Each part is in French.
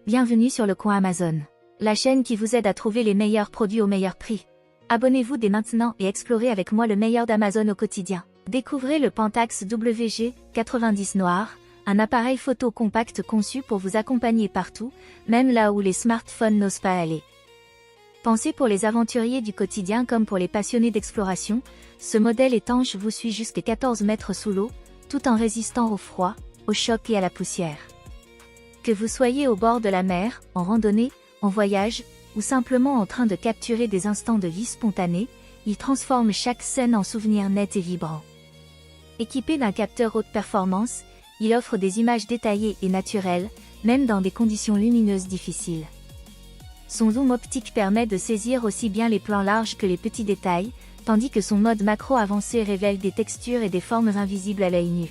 Bienvenue sur le coin Amazon, la chaîne qui vous aide à trouver les meilleurs produits au meilleur prix. Abonnez-vous dès maintenant et explorez avec moi le meilleur d'Amazon au quotidien. Découvrez le Pentax WG90 Noir, un appareil photo compact conçu pour vous accompagner partout, même là où les smartphones n'osent pas aller. Pensé pour les aventuriers du quotidien comme pour les passionnés d'exploration, ce modèle étanche vous suit jusqu'à 14 mètres sous l'eau, tout en résistant au froid, au choc et à la poussière. Que vous soyez au bord de la mer, en randonnée, en voyage, ou simplement en train de capturer des instants de vie spontanés, il transforme chaque scène en souvenir net et vibrant. Équipé d'un capteur haute performance, il offre des images détaillées et naturelles, même dans des conditions lumineuses difficiles. Son zoom optique permet de saisir aussi bien les plans larges que les petits détails, tandis que son mode macro avancé révèle des textures et des formes invisibles à l'œil nu.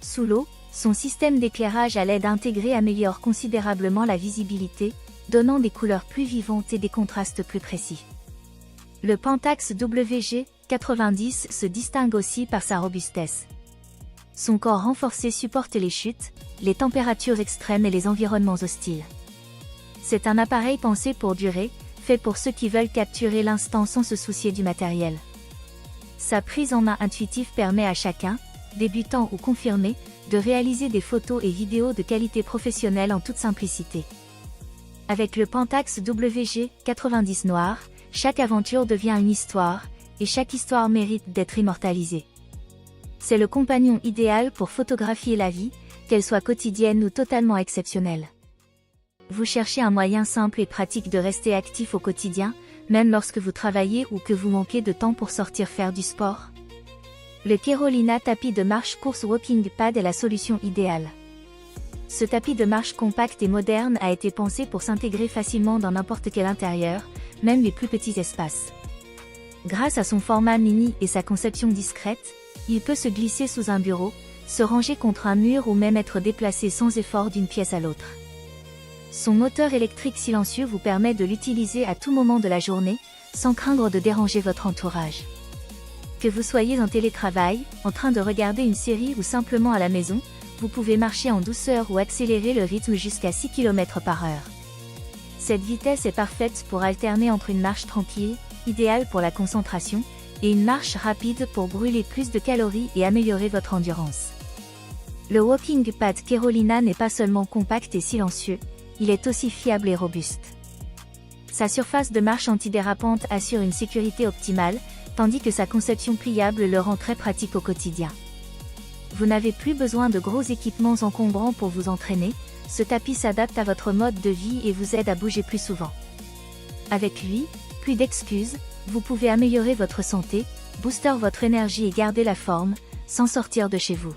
Sous l'eau, son système d'éclairage à LED intégré améliore considérablement la visibilité, donnant des couleurs plus vivantes et des contrastes plus précis. Le Pentax WG90 se distingue aussi par sa robustesse. Son corps renforcé supporte les chutes, les températures extrêmes et les environnements hostiles. C'est un appareil pensé pour durer, fait pour ceux qui veulent capturer l'instant sans se soucier du matériel. Sa prise en main intuitive permet à chacun, débutant ou confirmé, de réaliser des photos et vidéos de qualité professionnelle en toute simplicité. Avec le Pentax WG90 Noir, chaque aventure devient une histoire, et chaque histoire mérite d'être immortalisée. C'est le compagnon idéal pour photographier la vie, qu'elle soit quotidienne ou totalement exceptionnelle. Vous cherchez un moyen simple et pratique de rester actif au quotidien, même lorsque vous travaillez ou que vous manquez de temps pour sortir faire du sport? Le Kerolina tapis de marche course Walking Pad est la solution idéale. Ce tapis de marche compact et moderne a été pensé pour s'intégrer facilement dans n'importe quel intérieur, même les plus petits espaces. Grâce à son format mini et sa conception discrète, il peut se glisser sous un bureau, se ranger contre un mur ou même être déplacé sans effort d'une pièce à l'autre. Son moteur électrique silencieux vous permet de l'utiliser à tout moment de la journée, sans craindre de déranger votre entourage. Que vous soyez en télétravail, en train de regarder une série ou simplement à la maison, vous pouvez marcher en douceur ou accélérer le rythme jusqu'à 6 km/h. Cette vitesse est parfaite pour alterner entre une marche tranquille, idéale pour la concentration, et une marche rapide pour brûler plus de calories et améliorer votre endurance. Le Walking Pad Kerolina n'est pas seulement compact et silencieux, il est aussi fiable et robuste. Sa surface de marche antidérapante assure une sécurité optimale, tandis que sa conception pliable le rend très pratique au quotidien. Vous n'avez plus besoin de gros équipements encombrants pour vous entraîner, ce tapis s'adapte à votre mode de vie et vous aide à bouger plus souvent. Avec lui, plus d'excuses, vous pouvez améliorer votre santé, booster votre énergie et garder la forme, sans sortir de chez vous.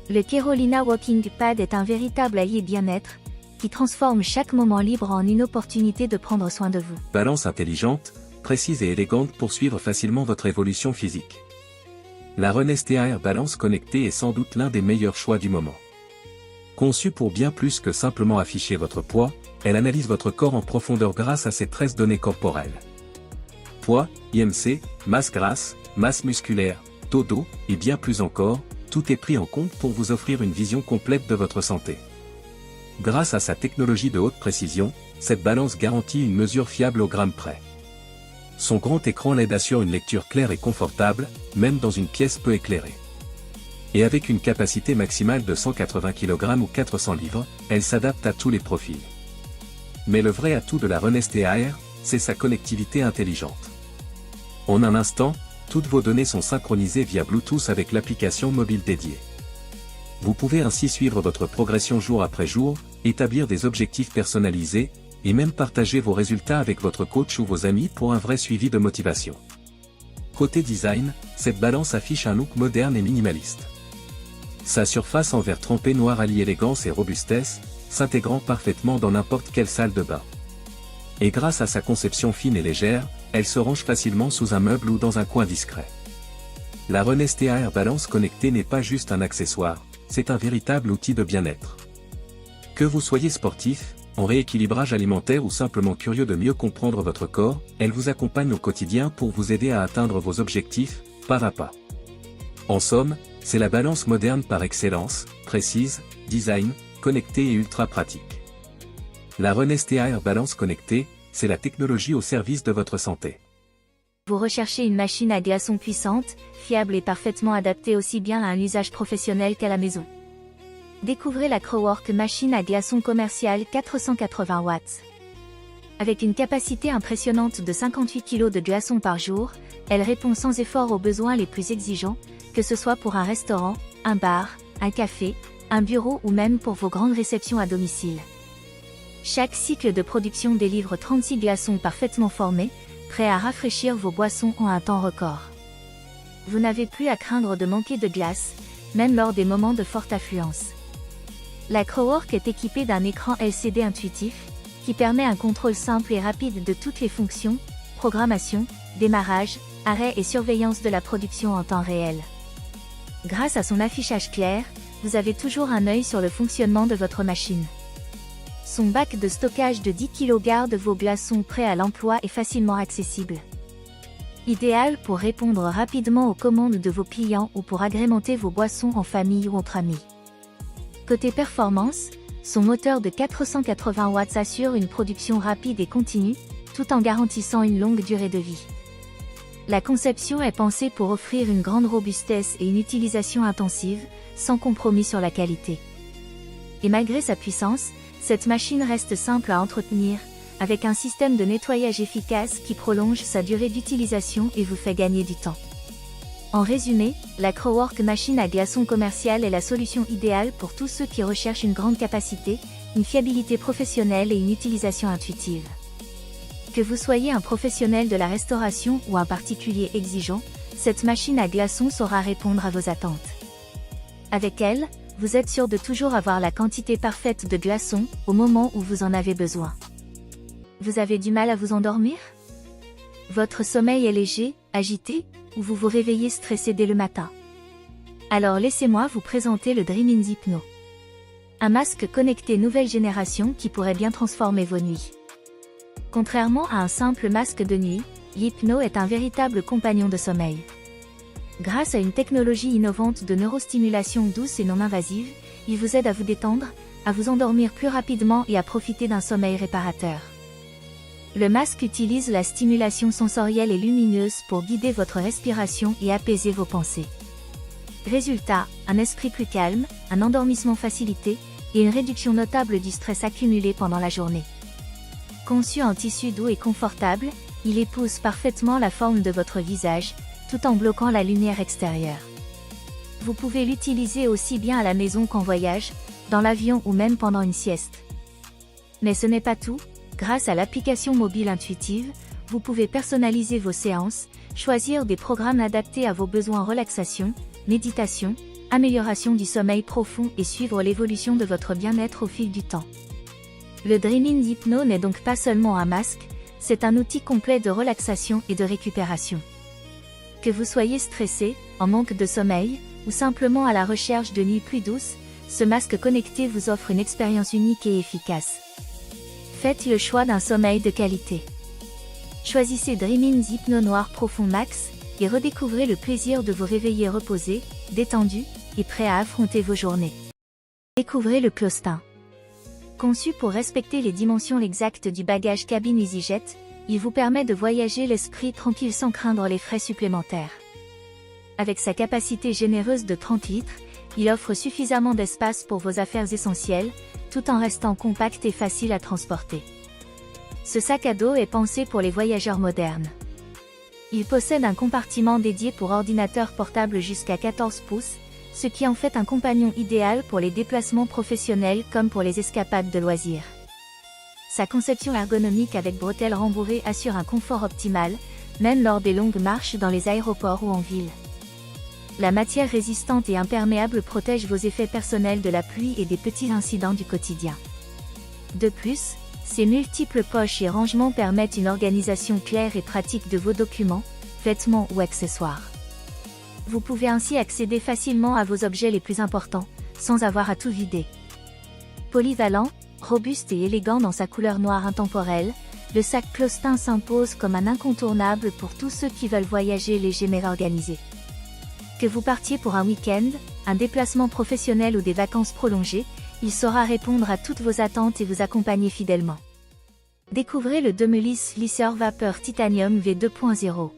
Le Kerolina Walking Pad est un véritable allié bien-être, qui transforme chaque moment libre en une opportunité de prendre soin de vous. Balance intelligente, précise et élégante pour suivre facilement votre évolution physique. La Reneste Air Balance connectée est sans doute l'un des meilleurs choix du moment. Conçue pour bien plus que simplement afficher votre poids, elle analyse votre corps en profondeur grâce à ses 13 données corporelles. Poids, IMC, masse grasse, masse musculaire, taux d'eau, et bien plus encore, tout est pris en compte pour vous offrir une vision complète de votre santé. Grâce à sa technologie de haute précision, cette balance garantit une mesure fiable au gramme près. Son grand écran LED assure une lecture claire et confortable, même dans une pièce peu éclairée. Et avec une capacité maximale de 180 kg ou 400 livres, elle s'adapte à tous les profils. Mais le vrai atout de la Reneste Air, c'est sa connectivité intelligente. En un instant, toutes vos données sont synchronisées via Bluetooth avec l'application mobile dédiée. Vous pouvez ainsi suivre votre progression jour après jour, établir des objectifs personnalisés, et même partager vos résultats avec votre coach ou vos amis pour un vrai suivi de motivation. Côté design, cette balance affiche un look moderne et minimaliste. Sa surface en verre trempé noir allie élégance et robustesse, s'intégrant parfaitement dans n'importe quelle salle de bain. Et grâce à sa conception fine et légère, elle se range facilement sous un meuble ou dans un coin discret. La Reneste Air Balance connectée n'est pas juste un accessoire, c'est un véritable outil de bien-être. Que vous soyez sportif, en rééquilibrage alimentaire ou simplement curieux de mieux comprendre votre corps, elle vous accompagne au quotidien pour vous aider à atteindre vos objectifs, pas à pas. En somme, c'est la balance moderne par excellence, précise, design, connectée et ultra pratique. La Reneste Air Balance connectée, c'est la technologie au service de votre santé. Vous recherchez une machine à glaçons puissante, fiable et parfaitement adaptée aussi bien à un usage professionnel qu'à la maison. Découvrez la Crowwork machine à glaçons commerciale 480 watts. Avec une capacité impressionnante de 58 kg de glaçons par jour, elle répond sans effort aux besoins les plus exigeants, que ce soit pour un restaurant, un bar, un café, un bureau ou même pour vos grandes réceptions à domicile. Chaque cycle de production délivre 36 glaçons parfaitement formés, prêts à rafraîchir vos boissons en un temps record. Vous n'avez plus à craindre de manquer de glace, même lors des moments de forte affluence. La Crowwork est équipée d'un écran LCD intuitif, qui permet un contrôle simple et rapide de toutes les fonctions, programmation, démarrage, arrêt et surveillance de la production en temps réel. Grâce à son affichage clair, vous avez toujours un œil sur le fonctionnement de votre machine. Son bac de stockage de 10 kg garde vos glaçons prêts à l'emploi et facilement accessibles. Idéal pour répondre rapidement aux commandes de vos clients ou pour agrémenter vos boissons en famille ou entre amis. Côté performance, son moteur de 480 watts assure une production rapide et continue, tout en garantissant une longue durée de vie. La conception est pensée pour offrir une grande robustesse et une utilisation intensive, sans compromis sur la qualité. Et malgré sa puissance, cette machine reste simple à entretenir, avec un système de nettoyage efficace qui prolonge sa durée d'utilisation et vous fait gagner du temps. En résumé, la Crowwork machine à glaçons commerciale est la solution idéale pour tous ceux qui recherchent une grande capacité, une fiabilité professionnelle et une utilisation intuitive. Que vous soyez un professionnel de la restauration ou un particulier exigeant, cette machine à glaçons saura répondre à vos attentes. Avec elle, vous êtes sûr de toujours avoir la quantité parfaite de glaçons, au moment où vous en avez besoin. Vous avez du mal à vous endormir? Votre sommeil est léger, agité, ou vous vous réveillez stressé dès le matin? Alors laissez-moi vous présenter le Dream Hypno. Un masque connecté nouvelle génération qui pourrait bien transformer vos nuits. Contrairement à un simple masque de nuit, Hypno est un véritable compagnon de sommeil. Grâce à une technologie innovante de neurostimulation douce et non invasive, il vous aide à vous détendre, à vous endormir plus rapidement et à profiter d'un sommeil réparateur. Le masque utilise la stimulation sensorielle et lumineuse pour guider votre respiration et apaiser vos pensées. Résultat, un esprit plus calme, un endormissement facilité, et une réduction notable du stress accumulé pendant la journée. Conçu en tissu doux et confortable, il épouse parfaitement la forme de votre visage, tout en bloquant la lumière extérieure. Vous pouvez l'utiliser aussi bien à la maison qu'en voyage, dans l'avion ou même pendant une sieste. Mais ce n'est pas tout. Grâce à l'application mobile intuitive, vous pouvez personnaliser vos séances, choisir des programmes adaptés à vos besoins en relaxation, méditation, amélioration du sommeil profond et suivre l'évolution de votre bien-être au fil du temps. Le Dream Hypno n'est donc pas seulement un masque, c'est un outil complet de relaxation et de récupération. Que vous soyez stressé, en manque de sommeil, ou simplement à la recherche de nuits plus douces, ce masque connecté vous offre une expérience unique et efficace. Faites le choix d'un sommeil de qualité. Choisissez Dream Hypno Noir Profond Max, et redécouvrez le plaisir de vous réveiller reposé, détendu, et prêt à affronter vos journées. Découvrez le Clostin. Conçu pour respecter les dimensions exactes du bagage cabine EasyJet, il vous permet de voyager l'esprit tranquille sans craindre les frais supplémentaires. Avec sa capacité généreuse de 30 litres, il offre suffisamment d'espace pour vos affaires essentielles, tout en restant compact et facile à transporter. Ce sac à dos est pensé pour les voyageurs modernes. Il possède un compartiment dédié pour ordinateur portable jusqu'à 14 pouces, ce qui en fait un compagnon idéal pour les déplacements professionnels comme pour les escapades de loisirs. Sa conception ergonomique avec bretelles rembourrées assure un confort optimal, même lors des longues marches dans les aéroports ou en ville. La matière résistante et imperméable protège vos effets personnels de la pluie et des petits incidents du quotidien. De plus, ses multiples poches et rangements permettent une organisation claire et pratique de vos documents, vêtements ou accessoires. Vous pouvez ainsi accéder facilement à vos objets les plus importants, sans avoir à tout vider. Polyvalent, robuste et élégant dans sa couleur noire intemporelle, le sac Clostin s'impose comme un incontournable pour tous ceux qui veulent voyager léger mais organisé. Que vous partiez pour un week-end, un déplacement professionnel ou des vacances prolongées, il saura répondre à toutes vos attentes et vous accompagner fidèlement. Découvrez le Domelis Lisseur Vapeur Titanium V2.0.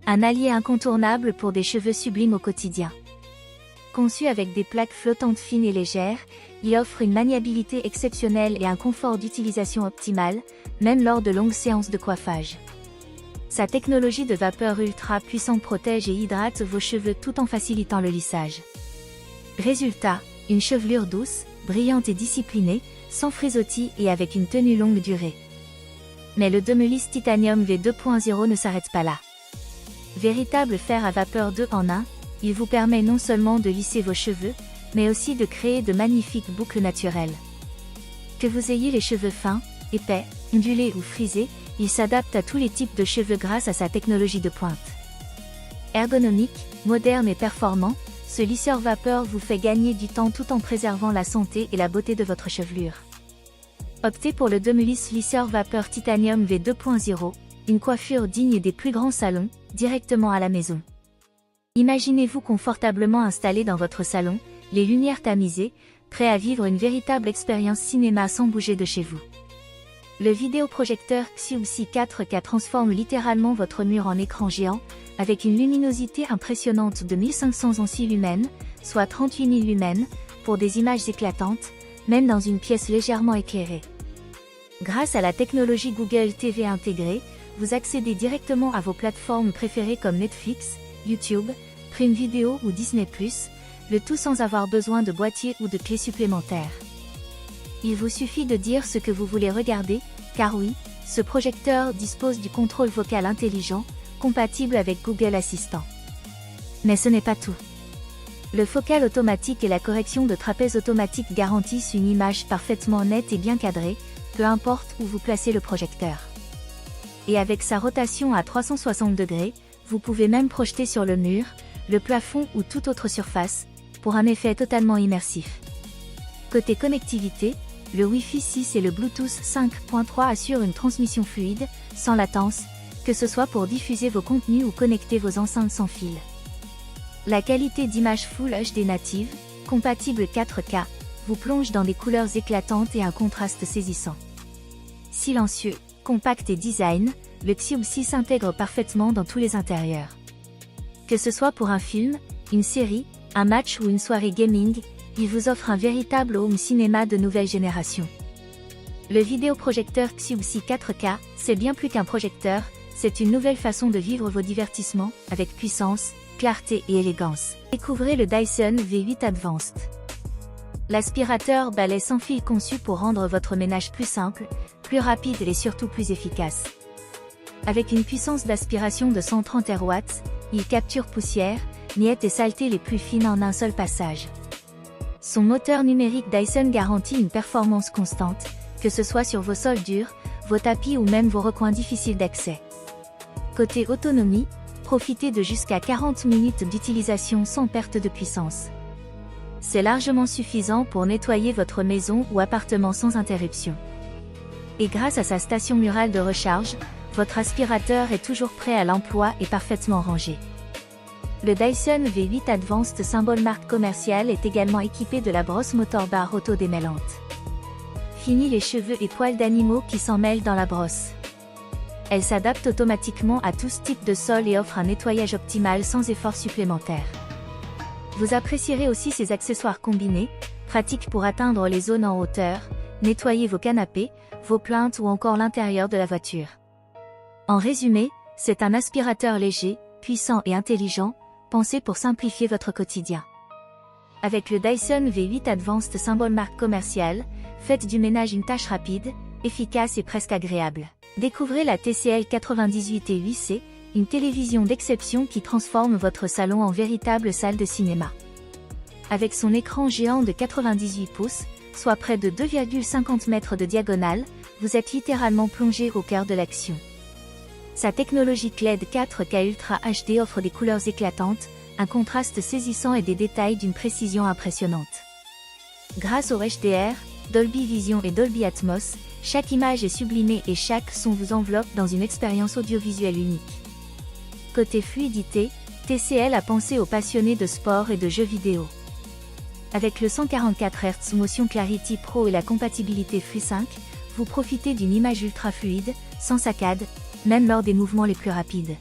Un allié incontournable pour des cheveux sublimes au quotidien. Conçu avec des plaques flottantes fines et légères, il offre une maniabilité exceptionnelle et un confort d'utilisation optimal, même lors de longues séances de coiffage. Sa technologie de vapeur ultra puissante protège et hydrate vos cheveux tout en facilitant le lissage. Résultat, une chevelure douce, brillante et disciplinée, sans frisottis et avec une tenue longue durée. Mais le Domelis Titanium V2.0 ne s'arrête pas là. Véritable fer à vapeur 2 en 1, il vous permet non seulement de lisser vos cheveux, mais aussi de créer de magnifiques boucles naturelles. Que vous ayez les cheveux fins, épais, ondulés ou frisés, il s'adapte à tous les types de cheveux grâce à sa technologie de pointe. Ergonomique, moderne et performant, ce lisseur vapeur vous fait gagner du temps tout en préservant la santé et la beauté de votre chevelure. Optez pour le Domelis Lisseur Vapeur Titanium V2.0, une coiffure digne des plus grands salons, directement à la maison. Imaginez-vous confortablement installé dans votre salon, les lumières tamisées, prêt à vivre une véritable expérience cinéma sans bouger de chez vous. Le vidéoprojecteur Xiaomi 4K transforme littéralement votre mur en écran géant, avec une luminosité impressionnante de 1500 amphi-lumens, soit 38 000 lumens, pour des images éclatantes, même dans une pièce légèrement éclairée. Grâce à la technologie Google TV intégrée, vous accédez directement à vos plateformes préférées comme Netflix, YouTube, Prime Video ou Disney+, le tout sans avoir besoin de boîtier ou de clés supplémentaires. Il vous suffit de dire ce que vous voulez regarder, car oui, ce projecteur dispose du contrôle vocal intelligent, compatible avec Google Assistant. Mais ce n'est pas tout. Le focal automatique et la correction de trapèze automatique garantissent une image parfaitement nette et bien cadrée, peu importe où vous placez le projecteur. Et avec sa rotation à 360 degrés, vous pouvez même projeter sur le mur, le plafond ou toute autre surface, pour un effet totalement immersif. Côté connectivité, le Wi-Fi 6 et le Bluetooth 5.3 assurent une transmission fluide, sans latence, que ce soit pour diffuser vos contenus ou connecter vos enceintes sans fil. La qualité d'image Full HD native, compatible 4K, vous plonge dans des couleurs éclatantes et un contraste saisissant. Silencieux, compact et design, le Xiaomi s'intègre parfaitement dans tous les intérieurs. Que ce soit pour un film, une série, un match ou une soirée gaming, il vous offre un véritable home cinéma de nouvelle génération. Le vidéoprojecteur Xiaomi 4K, c'est bien plus qu'un projecteur, c'est une nouvelle façon de vivre vos divertissements, avec puissance, clarté et élégance. Découvrez le Dyson V8 Advanced. L'aspirateur balai sans fil conçu pour rendre votre ménage plus simple, plus rapide et surtout plus efficace. Avec une puissance d'aspiration de 130 watts, il capture poussière, miettes et saletés les plus fines en un seul passage. Son moteur numérique Dyson garantit une performance constante, que ce soit sur vos sols durs, vos tapis ou même vos recoins difficiles d'accès. Côté autonomie, profitez de jusqu'à 40 minutes d'utilisation sans perte de puissance. C'est largement suffisant pour nettoyer votre maison ou appartement sans interruption. Et grâce à sa station murale de recharge, votre aspirateur est toujours prêt à l'emploi et parfaitement rangé. Le Dyson V8 Advanced symbole marque commerciale est également équipé de la brosse motor bar auto-démêlante. Fini les cheveux et poils d'animaux qui s'en mêlent dans la brosse. Elle s'adapte automatiquement à tout type de sol et offre un nettoyage optimal sans effort supplémentaire. Vous apprécierez aussi ses accessoires combinés, pratiques pour atteindre les zones en hauteur, nettoyer vos canapés, vos plinthes ou encore l'intérieur de la voiture. En résumé, c'est un aspirateur léger, puissant et intelligent, pensé pour simplifier votre quotidien. Avec le Dyson V8 Advanced symbole marque commerciale, faites du ménage une tâche rapide, efficace et presque agréable. Découvrez la TCL 98 et 8C, une télévision d'exception qui transforme votre salon en véritable salle de cinéma. Avec son écran géant de 98 pouces, soit près de 2,50 mètres de diagonale, vous êtes littéralement plongé au cœur de l'action. Sa technologie LED 4K Ultra HD offre des couleurs éclatantes, un contraste saisissant et des détails d'une précision impressionnante. Grâce au HDR, Dolby Vision et Dolby Atmos, chaque image est sublimée et chaque son vous enveloppe dans une expérience audiovisuelle unique. Côté fluidité, TCL a pensé aux passionnés de sport et de jeux vidéo. Avec le 144 Hz Motion Clarity Pro et la compatibilité FreeSync, vous profitez d'une image ultra fluide, sans saccade, même lors des mouvements les plus rapides.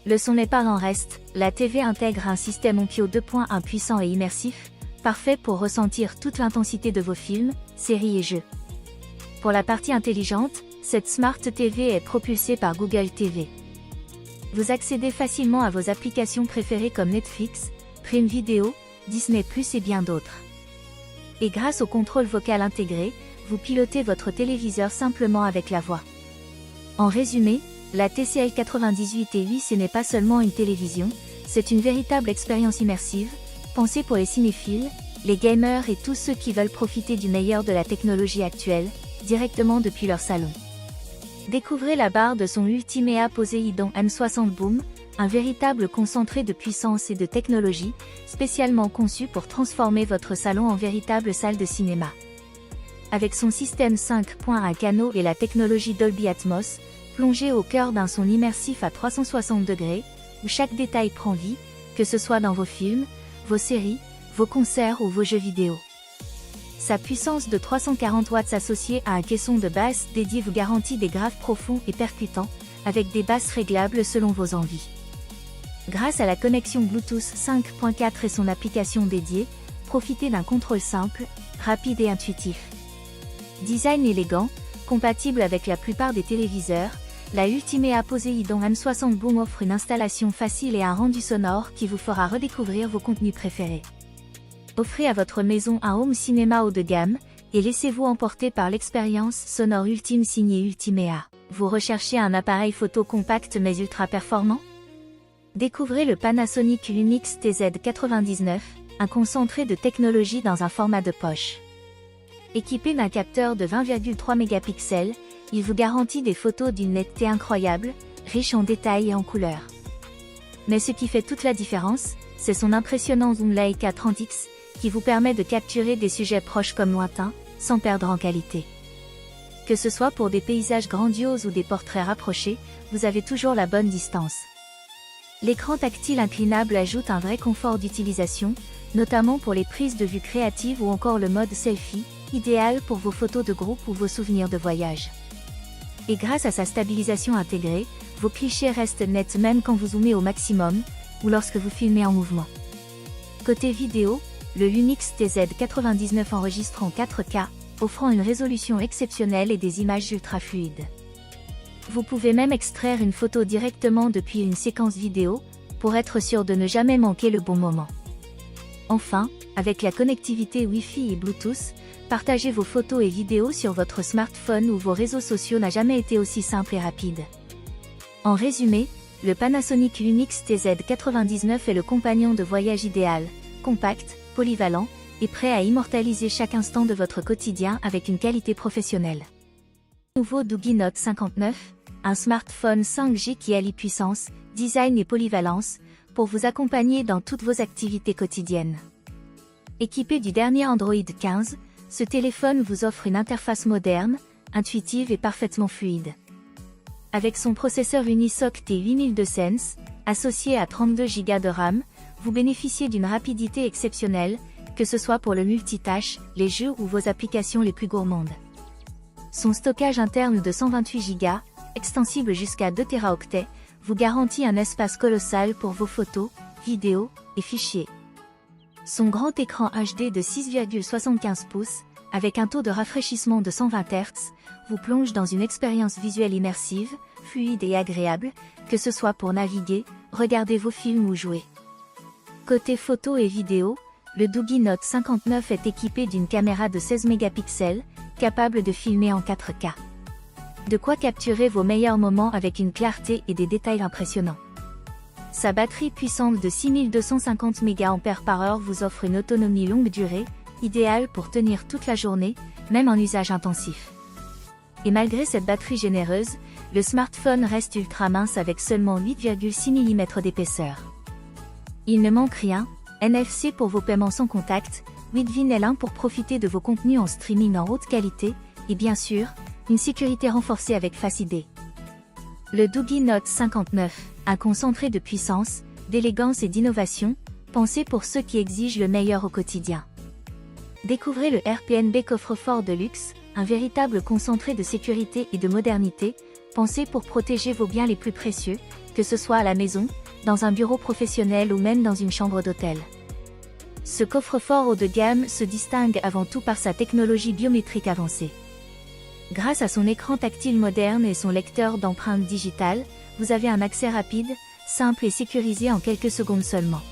Le son n'est pas en reste, la TV intègre un système Onkyo 2.1 puissant et immersif, parfait pour ressentir toute l'intensité de vos films, séries et jeux. Pour la partie intelligente, cette Smart TV est propulsée par Google TV. Vous accédez facilement à vos applications préférées comme Netflix, Prime Video, Disney+, et bien d'autres. Et grâce au contrôle vocal intégré, vous pilotez votre téléviseur simplement avec la voix. En résumé, la TCL 98 ce n'est pas seulement une télévision, c'est une véritable expérience immersive, pensée pour les cinéphiles, les gamers et tous ceux qui veulent profiter du meilleur de la technologie actuelle, directement depuis leur salon. Découvrez la barre de son Ultimea Poseidon M60 Boom, un véritable concentré de puissance et de technologie, spécialement conçu pour transformer votre salon en véritable salle de cinéma. Avec son système 5.1 Cano et la technologie Dolby Atmos, plongez au cœur d'un son immersif à 360 degrés, où chaque détail prend vie, que ce soit dans vos films, vos séries, vos concerts ou vos jeux vidéo. Sa puissance de 340 watts associée à un caisson de basse dédié vous garantit des graves profonds et percutants, avec des basses réglables selon vos envies. Grâce à la connexion Bluetooth 5.4 et son application dédiée, profitez d'un contrôle simple, rapide et intuitif. Design élégant, compatible avec la plupart des téléviseurs, la Ultimea Poseidon M60 Boom offre une installation facile et un rendu sonore qui vous fera redécouvrir vos contenus préférés. Offrez à votre maison un home cinéma haut de gamme, et laissez-vous emporter par l'expérience sonore ultime signée Ultimea. Vous recherchez un appareil photo compact mais ultra performant? Découvrez le Panasonic Lumix TZ99, un concentré de technologie dans un format de poche. Équipé d'un capteur de 20,3 mégapixels, il vous garantit des photos d'une netteté incroyable, riche en détails et en couleurs. Mais ce qui fait toute la différence, c'est son impressionnant zoom Leica 30X, qui vous permet de capturer des sujets proches comme lointains, sans perdre en qualité. Que ce soit pour des paysages grandioses ou des portraits rapprochés, vous avez toujours la bonne distance. L'écran tactile inclinable ajoute un vrai confort d'utilisation, notamment pour les prises de vue créatives ou encore le mode selfie, idéal pour vos photos de groupe ou vos souvenirs de voyage. Et grâce à sa stabilisation intégrée, vos clichés restent nets même quand vous zoomez au maximum, ou lorsque vous filmez en mouvement. Côté vidéo, le Lumix TZ99 enregistre en 4K, offrant une résolution exceptionnelle et des images ultra fluides. Vous pouvez même extraire une photo directement depuis une séquence vidéo, pour être sûr de ne jamais manquer le bon moment. Enfin, avec la connectivité Wi-Fi et Bluetooth, partager vos photos et vidéos sur votre smartphone ou vos réseaux sociaux n'a jamais été aussi simple et rapide. En résumé, le Panasonic Lumix TZ99 est le compagnon de voyage idéal, compact, polyvalent, et prêt à immortaliser chaque instant de votre quotidien avec une qualité professionnelle. Nouveau Doogee Note 59, un smartphone 5G qui allie puissance, design et polyvalence, pour vous accompagner dans toutes vos activités quotidiennes. Équipé du dernier Android 15, ce téléphone vous offre une interface moderne, intuitive et parfaitement fluide. Avec son processeur Unisoc T8200, associé à 32 Go de RAM, vous bénéficiez d'une rapidité exceptionnelle, que ce soit pour le multitâche, les jeux ou vos applications les plus gourmandes. Son stockage interne de 128 Go, extensible jusqu'à 2 Teraoctets, vous garantit un espace colossal pour vos photos, vidéos et fichiers. Son grand écran HD de 6,75 pouces, avec un taux de rafraîchissement de 120 Hz, vous plonge dans une expérience visuelle immersive, fluide et agréable, que ce soit pour naviguer, regarder vos films ou jouer. Côté photo et vidéo, le Doogee Note 59 est équipé d'une caméra de 16 mégapixels, capable de filmer en 4K. De quoi capturer vos meilleurs moments avec une clarté et des détails impressionnants. Sa batterie puissante de 6250 mAh vous offre une autonomie longue durée, idéale pour tenir toute la journée, même en usage intensif. Et malgré cette batterie généreuse, le smartphone reste ultra mince avec seulement 8,6 mm d'épaisseur. Il ne manque rien, NFC pour vos paiements sans contact, 8VIN L1 pour profiter de vos contenus en streaming en haute qualité, et bien sûr, une sécurité renforcée avec Face ID. Le Doogee Note 59, un concentré de puissance, d'élégance et d'innovation, pensé pour ceux qui exigent le meilleur au quotidien. Découvrez le RPNB coffre-fort de luxe, un véritable concentré de sécurité et de modernité, pensé pour protéger vos biens les plus précieux, que ce soit à la maison, dans un bureau professionnel ou même dans une chambre d'hôtel. Ce coffre-fort haut de gamme se distingue avant tout par sa technologie biométrique avancée. Grâce à son écran tactile moderne et son lecteur d'empreintes digitales, vous avez un accès rapide, simple et sécurisé en quelques secondes seulement.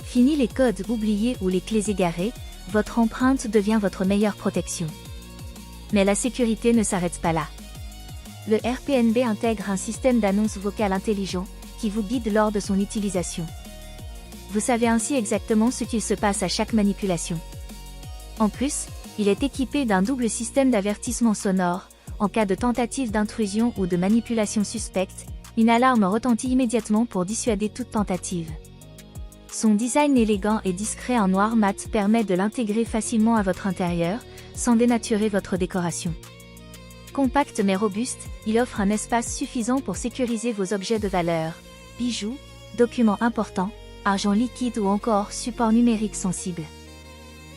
Fini les codes oubliés ou les clés égarées, votre empreinte devient votre meilleure protection. Mais la sécurité ne s'arrête pas là. Le RPNB intègre un système d'annonce vocale intelligent, qui vous guide lors de son utilisation. Vous savez ainsi exactement ce qu'il se passe à chaque manipulation. En plus, il est équipé d'un double système d'avertissement sonore. En cas de tentative d'intrusion ou de manipulation suspecte, une alarme retentit immédiatement pour dissuader toute tentative. Son design élégant et discret en noir mat permet de l'intégrer facilement à votre intérieur, sans dénaturer votre décoration. Compact mais robuste, il offre un espace suffisant pour sécuriser vos objets de valeur, bijoux, documents importants, argent liquide ou encore support numérique sensible.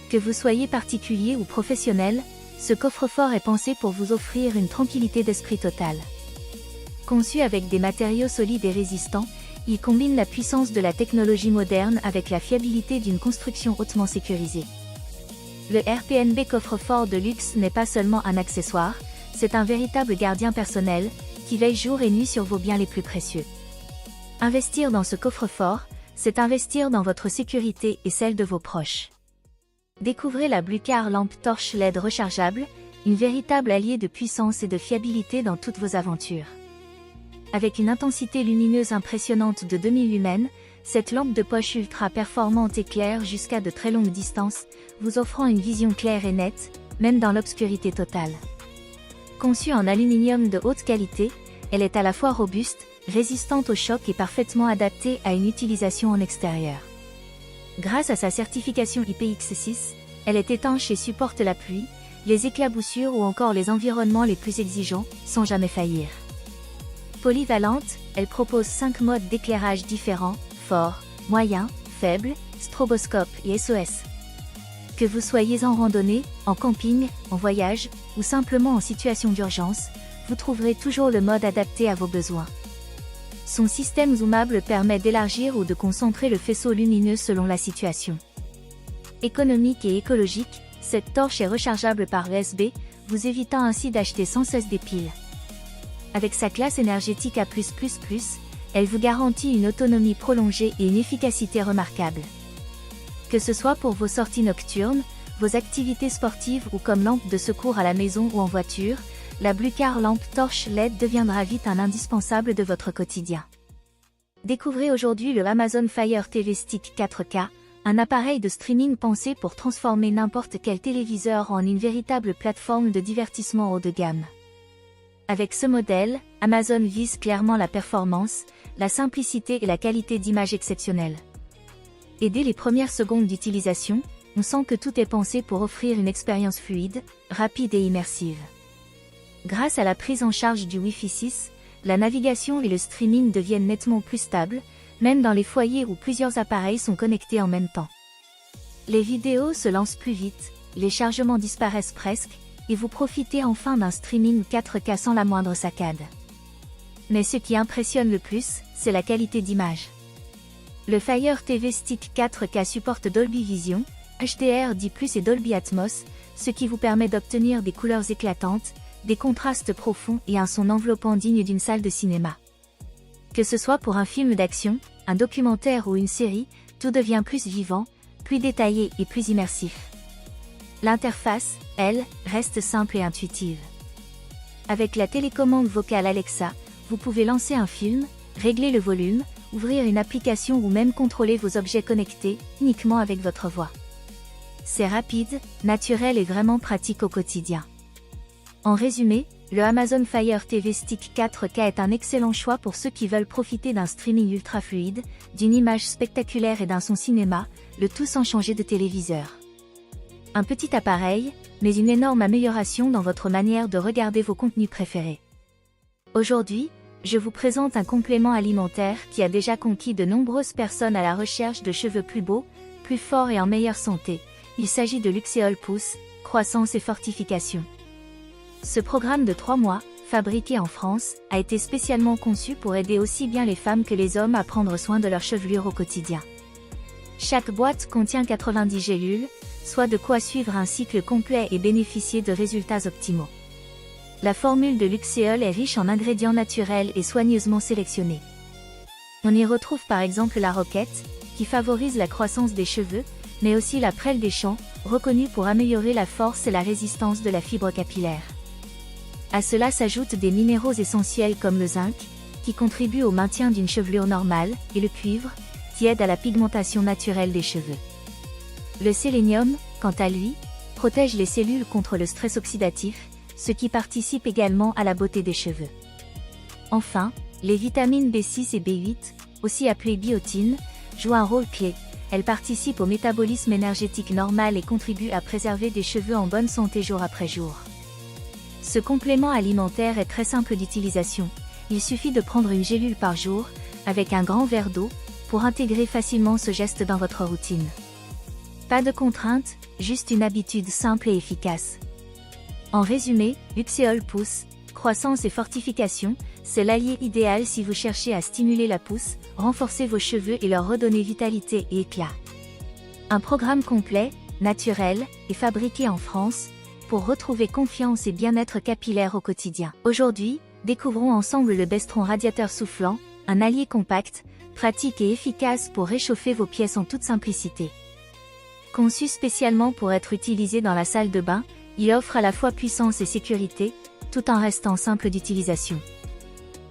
Que vous soyez particulier ou professionnel, ce coffre-fort est pensé pour vous offrir une tranquillité d'esprit totale. Conçu avec des matériaux solides et résistants, il combine la puissance de la technologie moderne avec la fiabilité d'une construction hautement sécurisée. Le RPNB coffre-fort de luxe n'est pas seulement un accessoire, c'est un véritable gardien personnel, qui veille jour et nuit sur vos biens les plus précieux. Investir dans ce coffre-fort, c'est investir dans votre sécurité et celle de vos proches. Découvrez la Bluecar lampe torche LED rechargeable, une véritable alliée de puissance et de fiabilité dans toutes vos aventures. Avec une intensité lumineuse impressionnante de 2000 lumens, cette lampe de poche ultra performante éclaire jusqu'à de très longues distances, vous offrant une vision claire et nette, même dans l'obscurité totale. Conçue en aluminium de haute qualité, elle est à la fois robuste, résistante au choc et parfaitement adaptée à une utilisation en extérieur. Grâce à sa certification IPX6, elle est étanche et supporte la pluie, les éclaboussures ou encore les environnements les plus exigeants, sans jamais faillir. Polyvalente, elle propose 5 modes d'éclairage différents, fort, moyen, faible, stroboscope et SOS. Que vous soyez en randonnée, en camping, en voyage, ou simplement en situation d'urgence, vous trouverez toujours le mode adapté à vos besoins. Son système zoomable permet d'élargir ou de concentrer le faisceau lumineux selon la situation. Économique et écologique, cette torche est rechargeable par USB, vous évitant ainsi d'acheter sans cesse des piles. Avec sa classe énergétique A+++, elle vous garantit une autonomie prolongée et une efficacité remarquable. Que ce soit pour vos sorties nocturnes, vos activités sportives ou comme lampe de secours à la maison ou en voiture, la Bluecar lampe torche LED deviendra vite un indispensable de votre quotidien. Découvrez aujourd'hui le Amazon Fire TV Stick 4K, un appareil de streaming pensé pour transformer n'importe quel téléviseur en une véritable plateforme de divertissement haut de gamme. Avec ce modèle, Amazon vise clairement la performance, la simplicité et la qualité d'image exceptionnelle. Et dès les premières secondes d'utilisation, on sent que tout est pensé pour offrir une expérience fluide, rapide et immersive. Grâce à la prise en charge du Wi-Fi 6, la navigation et le streaming deviennent nettement plus stables, même dans les foyers où plusieurs appareils sont connectés en même temps. Les vidéos se lancent plus vite, les chargements disparaissent presque, et vous profitez enfin d'un streaming 4K sans la moindre saccade. Mais ce qui impressionne le plus, c'est la qualité d'image. Le Fire TV Stick 4K supporte Dolby Vision, HDR10+, et Dolby Atmos, ce qui vous permet d'obtenir des couleurs éclatantes, des contrastes profonds et un son enveloppant digne d'une salle de cinéma. Que ce soit pour un film d'action, un documentaire ou une série, tout devient plus vivant, plus détaillé et plus immersif. L'interface, elle, reste simple et intuitive. Avec la télécommande vocale Alexa, vous pouvez lancer un film, régler le volume, ouvrir une application ou même contrôler vos objets connectés, uniquement avec votre voix. C'est rapide, naturel et vraiment pratique au quotidien. En résumé, le Amazon Fire TV Stick 4K est un excellent choix pour ceux qui veulent profiter d'un streaming ultra fluide, d'une image spectaculaire et d'un son cinéma, le tout sans changer de téléviseur. Un petit appareil, mais une énorme amélioration dans votre manière de regarder vos contenus préférés. Aujourd'hui, je vous présente un complément alimentaire qui a déjà conquis de nombreuses personnes à la recherche de cheveux plus beaux, plus forts et en meilleure santé. Il s'agit de Luxéol Pousse, croissance et fortification. Ce programme de 3 mois, fabriqué en France, a été spécialement conçu pour aider aussi bien les femmes que les hommes à prendre soin de leur chevelure au quotidien. Chaque boîte contient 90 gélules, soit de quoi suivre un cycle complet et bénéficier de résultats optimaux. La formule de Luxéol est riche en ingrédients naturels et soigneusement sélectionnés. On y retrouve par exemple la roquette, qui favorise la croissance des cheveux, mais aussi la prêle des champs, reconnue pour améliorer la force et la résistance de la fibre capillaire. À cela s'ajoutent des minéraux essentiels comme le zinc, qui contribue au maintien d'une chevelure normale, et le cuivre, qui aide à la pigmentation naturelle des cheveux. Le sélénium, quant à lui, protège les cellules contre le stress oxydatif, ce qui participe également à la beauté des cheveux. Enfin, les vitamines B6 et B8, aussi appelées biotine, jouent un rôle clé. Elles participent au métabolisme énergétique normal et contribuent à préserver des cheveux en bonne santé jour après jour. Ce complément alimentaire est très simple d'utilisation. Il suffit de prendre une gélule par jour, avec un grand verre d'eau, pour intégrer facilement ce geste dans votre routine. Pas de contrainte, juste une habitude simple et efficace. En résumé, Luxéol Pousse, croissance et fortification, c'est l'allié idéal si vous cherchez à stimuler la pousse, renforcer vos cheveux et leur redonner vitalité et éclat. Un programme complet, naturel, et fabriqué en France, pour retrouver confiance et bien-être capillaire au quotidien. Aujourd'hui, découvrons ensemble le Bestron Radiateur Soufflant, un allié compact, pratique et efficace pour réchauffer vos pièces en toute simplicité. Conçu spécialement pour être utilisé dans la salle de bain, il offre à la fois puissance et sécurité, tout en restant simple d'utilisation.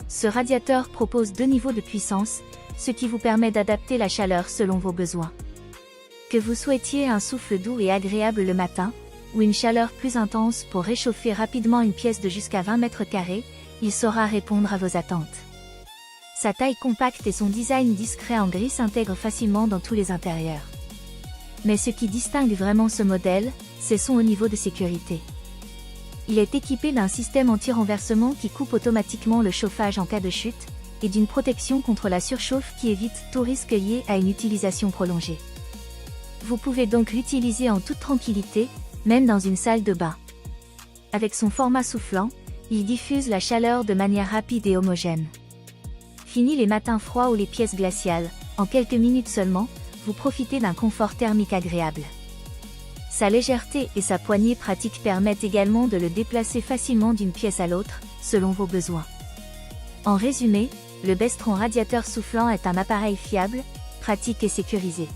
Ce radiateur propose 2 niveaux de puissance, ce qui vous permet d'adapter la chaleur selon vos besoins. Que vous souhaitiez un souffle doux et agréable le matin, ou une chaleur plus intense pour réchauffer rapidement une pièce de jusqu'à 20 mètres carrés, il saura répondre à vos attentes. Sa taille compacte et son design discret en gris s'intègrent facilement dans tous les intérieurs. Mais ce qui distingue vraiment ce modèle, c'est son haut niveau de sécurité. Il est équipé d'un système anti-renversement qui coupe automatiquement le chauffage en cas de chute, et d'une protection contre la surchauffe qui évite tout risque lié à une utilisation prolongée. Vous pouvez donc l'utiliser en toute tranquillité, même dans une salle de bain. Avec son format soufflant, il diffuse la chaleur de manière rapide et homogène. Fini les matins froids ou les pièces glaciales, en quelques minutes seulement, vous profitez d'un confort thermique agréable. Sa légèreté et sa poignée pratique permettent également de le déplacer facilement d'une pièce à l'autre, selon vos besoins. En résumé, le Bestron Radiateur Soufflant est un appareil fiable, pratique et sécurisé.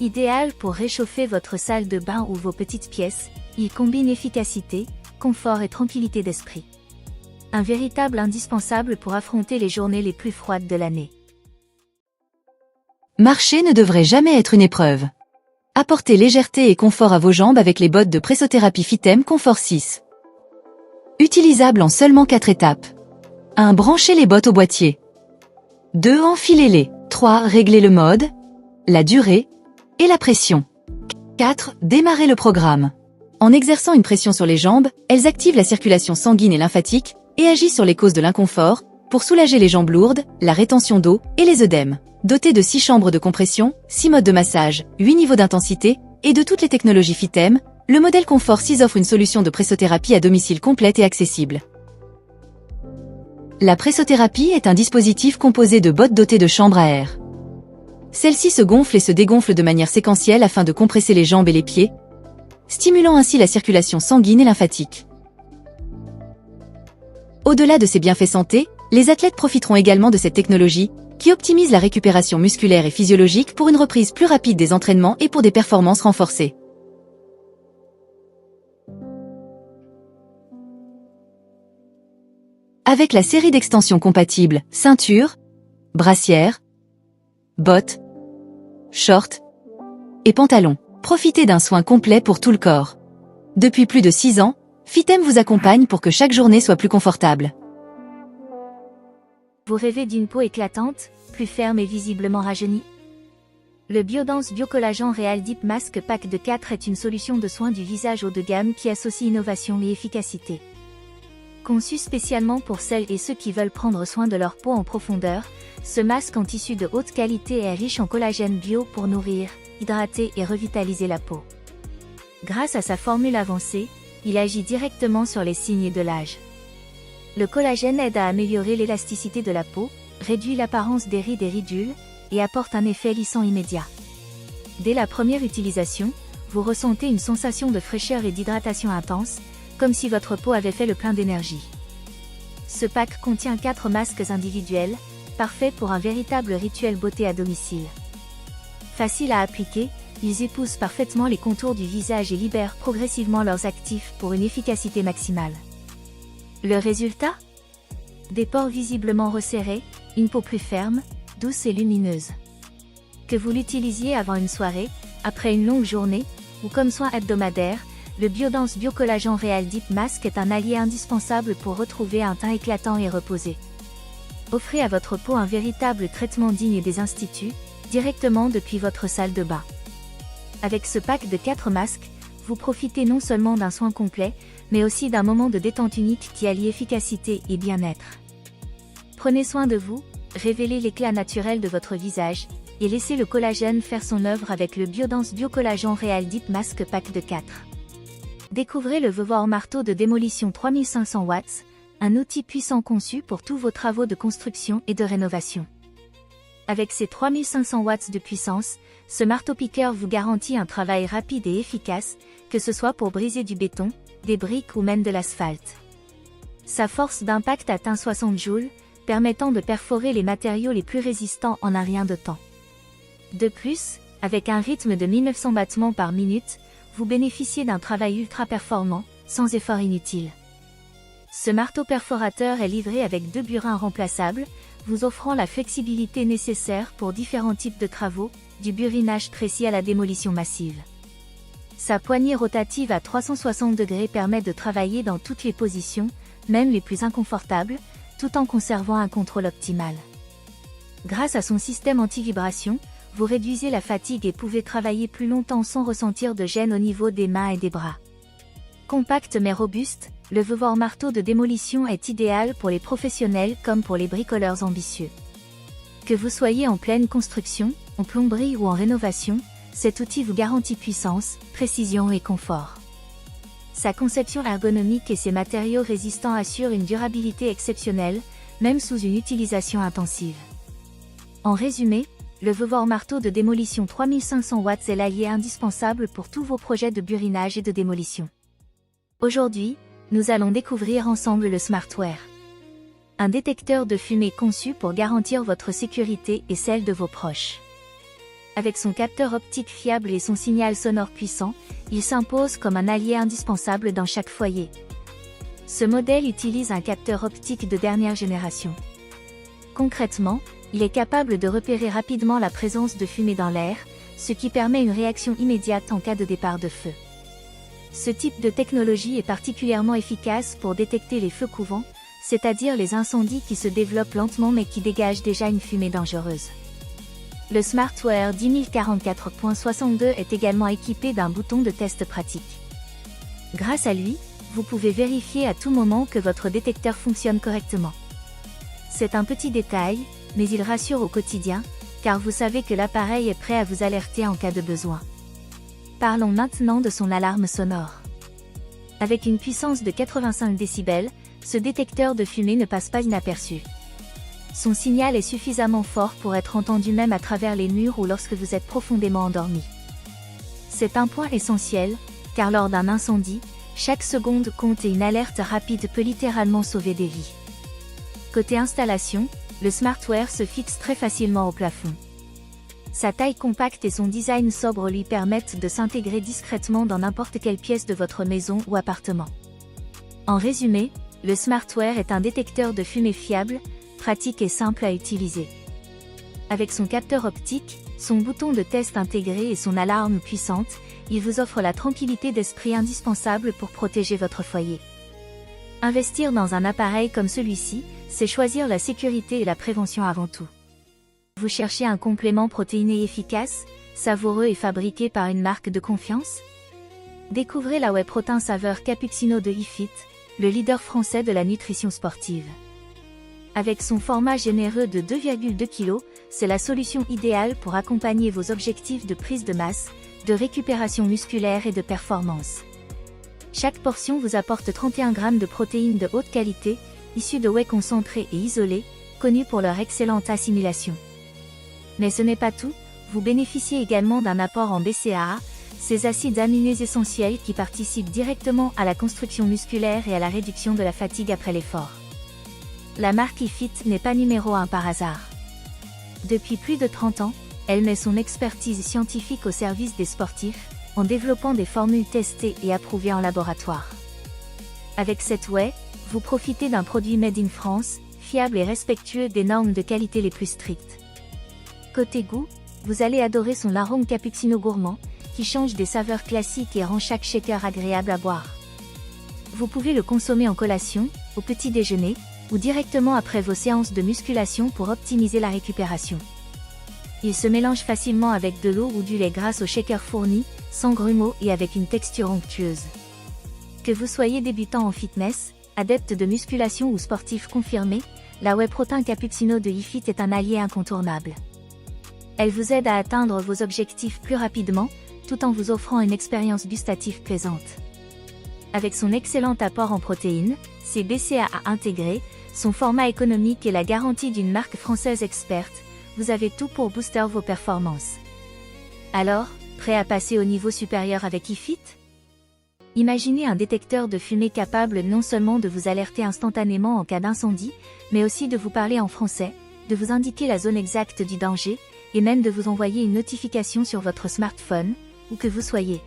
Idéal pour réchauffer votre salle de bain ou vos petites pièces, il combine efficacité, confort et tranquillité d'esprit. Un véritable indispensable pour affronter les journées les plus froides de l'année. Marcher ne devrait jamais être une épreuve. Apportez légèreté et confort à vos jambes avec les bottes de pressothérapie Fitem Confort 6. Utilisable en seulement 4 étapes. 1. Branchez les bottes au boîtier. 2. Enfilez-les. 3. Réglez le mode, la durée et la pression. 4. Démarrez le programme. En exerçant une pression sur les jambes, elles activent la circulation sanguine et lymphatique et agissent sur les causes de l'inconfort pour soulager les jambes lourdes, la rétention d'eau et les œdèmes. Doté de 6 chambres de compression, 6 modes de massage, 8 niveaux d'intensité et de toutes les technologies Fitem, le modèle Confort 6 offre une solution de pressothérapie à domicile complète et accessible. La pressothérapie est un dispositif composé de bottes dotées de chambres à air. Celles-ci se gonflent et se dégonflent de manière séquentielle afin de compresser les jambes et les pieds, stimulant ainsi la circulation sanguine et lymphatique. Au-delà de ces bienfaits santé, les athlètes profiteront également de cette technologie, qui optimise la récupération musculaire et physiologique pour une reprise plus rapide des entraînements et pour des performances renforcées. Avec la série d'extensions compatibles, ceinture, brassière, bottes, shorts et pantalons, profitez d'un soin complet pour tout le corps. Depuis plus de 6 ans, Fitem vous accompagne pour que chaque journée soit plus confortable. Vous rêvez d'une peau éclatante, plus ferme et visiblement rajeunie? Le Biodense Biocollagen Real Deep Mask Pack de 4 est une solution de soins du visage haut de gamme qui associe innovation et efficacité. Conçu spécialement pour celles et ceux qui veulent prendre soin de leur peau en profondeur, ce masque en tissu de haute qualité est riche en collagène bio pour nourrir, hydrater et revitaliser la peau. Grâce à sa formule avancée, il agit directement sur les signes de l'âge. Le collagène aide à améliorer l'élasticité de la peau, réduit l'apparence des rides et ridules, et apporte un effet lissant immédiat. Dès la première utilisation, vous ressentez une sensation de fraîcheur et d'hydratation intense, comme si votre peau avait fait le plein d'énergie. Ce pack contient 4 masques individuels, parfaits pour un véritable rituel beauté à domicile. Faciles à appliquer, ils épousent parfaitement les contours du visage et libèrent progressivement leurs actifs pour une efficacité maximale. Le résultat ? Des pores visiblement resserrés, une peau plus ferme, douce et lumineuse. Que vous l'utilisiez avant une soirée, après une longue journée, ou comme soin hebdomadaire, le Biodense Biocollagen Real Deep Mask est un allié indispensable pour retrouver un teint éclatant et reposé. Offrez à votre peau un véritable traitement digne des instituts, directement depuis votre salle de bain. Avec ce pack de 4 masques, vous profitez non seulement d'un soin complet, mais aussi d'un moment de détente unique qui allie efficacité et bien-être. Prenez soin de vous, révélez l'éclat naturel de votre visage, et laissez le collagène faire son œuvre avec le Biodense Biocollagen Real Deep Mask Pack de 4. Découvrez le Veuvor marteau de démolition 3500 watts, un outil puissant conçu pour tous vos travaux de construction et de rénovation. Avec ses 3500 watts de puissance, ce marteau-piqueur vous garantit un travail rapide et efficace, que ce soit pour briser du béton, des briques ou même de l'asphalte. Sa force d'impact atteint 60 joules, permettant de perforer les matériaux les plus résistants en un rien de temps. De plus, avec un rythme de 1900 battements par minute, vous bénéficiez d'un travail ultra performant, sans effort inutile. Ce marteau perforateur est livré avec 2 burins remplaçables, vous offrant la flexibilité nécessaire pour différents types de travaux, du burinage précis à la démolition massive. Sa poignée rotative à 360 degrés permet de travailler dans toutes les positions, même les plus inconfortables, tout en conservant un contrôle optimal. Grâce à son système anti-vibration, vous réduisez la fatigue et pouvez travailler plus longtemps sans ressentir de gêne au niveau des mains et des bras. Compact mais robuste, le Veuvor marteau de démolition est idéal pour les professionnels comme pour les bricoleurs ambitieux. Que vous soyez en pleine construction, en plomberie ou en rénovation, cet outil vous garantit puissance, précision et confort. Sa conception ergonomique et ses matériaux résistants assurent une durabilité exceptionnelle, même sous une utilisation intensive. En résumé, le Veuvor marteau de démolition 3500 watts est l'allié indispensable pour tous vos projets de burinage et de démolition. Aujourd'hui, nous allons découvrir ensemble le Smartwear. Un détecteur de fumée conçu pour garantir votre sécurité et celle de vos proches. Avec son capteur optique fiable et son signal sonore puissant, il s'impose comme un allié indispensable dans chaque foyer. Ce modèle utilise un capteur optique de dernière génération. Concrètement, il est capable de repérer rapidement la présence de fumée dans l'air, ce qui permet une réaction immédiate en cas de départ de feu. Ce type de technologie est particulièrement efficace pour détecter les feux couvants, c'est-à-dire les incendies qui se développent lentement mais qui dégagent déjà une fumée dangereuse. Le Smartwear 10044.62 est également équipé d'un bouton de test pratique. Grâce à lui, vous pouvez vérifier à tout moment que votre détecteur fonctionne correctement. C'est un petit détail, mais il rassure au quotidien, car vous savez que l'appareil est prêt à vous alerter en cas de besoin. Parlons maintenant de son alarme sonore. Avec une puissance de 85 décibels, ce détecteur de fumée ne passe pas inaperçu. Son signal est suffisamment fort pour être entendu même à travers les murs ou lorsque vous êtes profondément endormi. C'est un point essentiel, car lors d'un incendie, chaque seconde compte et une alerte rapide peut littéralement sauver des vies. Côté installation, le Smartwear se fixe très facilement au plafond. Sa taille compacte et son design sobre lui permettent de s'intégrer discrètement dans n'importe quelle pièce de votre maison ou appartement. En résumé, le Smartwear est un détecteur de fumée fiable, pratique et simple à utiliser. Avec son capteur optique, son bouton de test intégré et son alarme puissante, il vous offre la tranquillité d'esprit indispensable pour protéger votre foyer. Investir dans un appareil comme celui-ci, c'est choisir la sécurité et la prévention avant tout. Vous cherchez un complément protéiné efficace, savoureux et fabriqué par une marque de confiance ? Découvrez la whey protein saveur cappuccino de iFit, le leader français de la nutrition sportive. Avec son format généreux de 2,2 kg, c'est la solution idéale pour accompagner vos objectifs de prise de masse, de récupération musculaire et de performance. Chaque portion vous apporte 31 g de protéines de haute qualité, issues de whey concentrés et isolés, connus pour leur excellente assimilation. Mais ce n'est pas tout, vous bénéficiez également d'un apport en BCAA, ces acides aminés essentiels qui participent directement à la construction musculaire et à la réduction de la fatigue après l'effort. La marque iFit n'est pas numéro 1 par hasard. Depuis plus de 30 ans, elle met son expertise scientifique au service des sportifs, en développant des formules testées et approuvées en laboratoire. Avec cette whey, vous profitez d'un produit made in France, fiable et respectueux des normes de qualité les plus strictes. Côté goût, vous allez adorer son arôme cappuccino gourmand, qui change des saveurs classiques et rend chaque shaker agréable à boire. Vous pouvez le consommer en collation, au petit déjeuner, ou directement après vos séances de musculation pour optimiser la récupération. Il se mélange facilement avec de l'eau ou du lait grâce au shaker fourni, sans grumeaux et avec une texture onctueuse. Que vous soyez débutant en fitness, adepte de musculation ou sportif confirmé, la whey protein cappuccino de iFit est un allié incontournable. Elle vous aide à atteindre vos objectifs plus rapidement, tout en vous offrant une expérience gustative plaisante. Avec son excellent apport en protéines, ses BCAA intégrés, son format économique et la garantie d'une marque française experte, vous avez tout pour booster vos performances. Alors, prêt à passer au niveau supérieur avec iFit? Imaginez un détecteur de fumée capable non seulement de vous alerter instantanément en cas d'incendie, mais aussi de vous parler en français, de vous indiquer la zone exacte du danger, et même de vous envoyer une notification sur votre smartphone, où que vous soyez.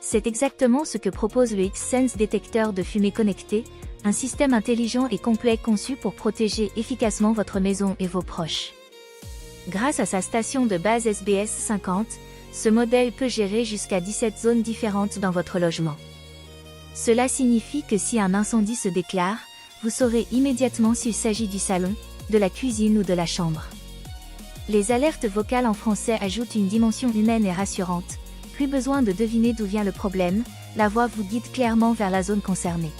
C'est exactement ce que propose le X-Sense détecteur de fumée connecté, un système intelligent et complet conçu pour protéger efficacement votre maison et vos proches. Grâce à sa station de base SBS 50, ce modèle peut gérer jusqu'à 17 zones différentes dans votre logement. Cela signifie que si un incendie se déclare, vous saurez immédiatement s'il s'agit du salon, de la cuisine ou de la chambre. Les alertes vocales en français ajoutent une dimension humaine et rassurante. Plus besoin de deviner d'où vient le problème, la voix vous guide clairement vers la zone concernée.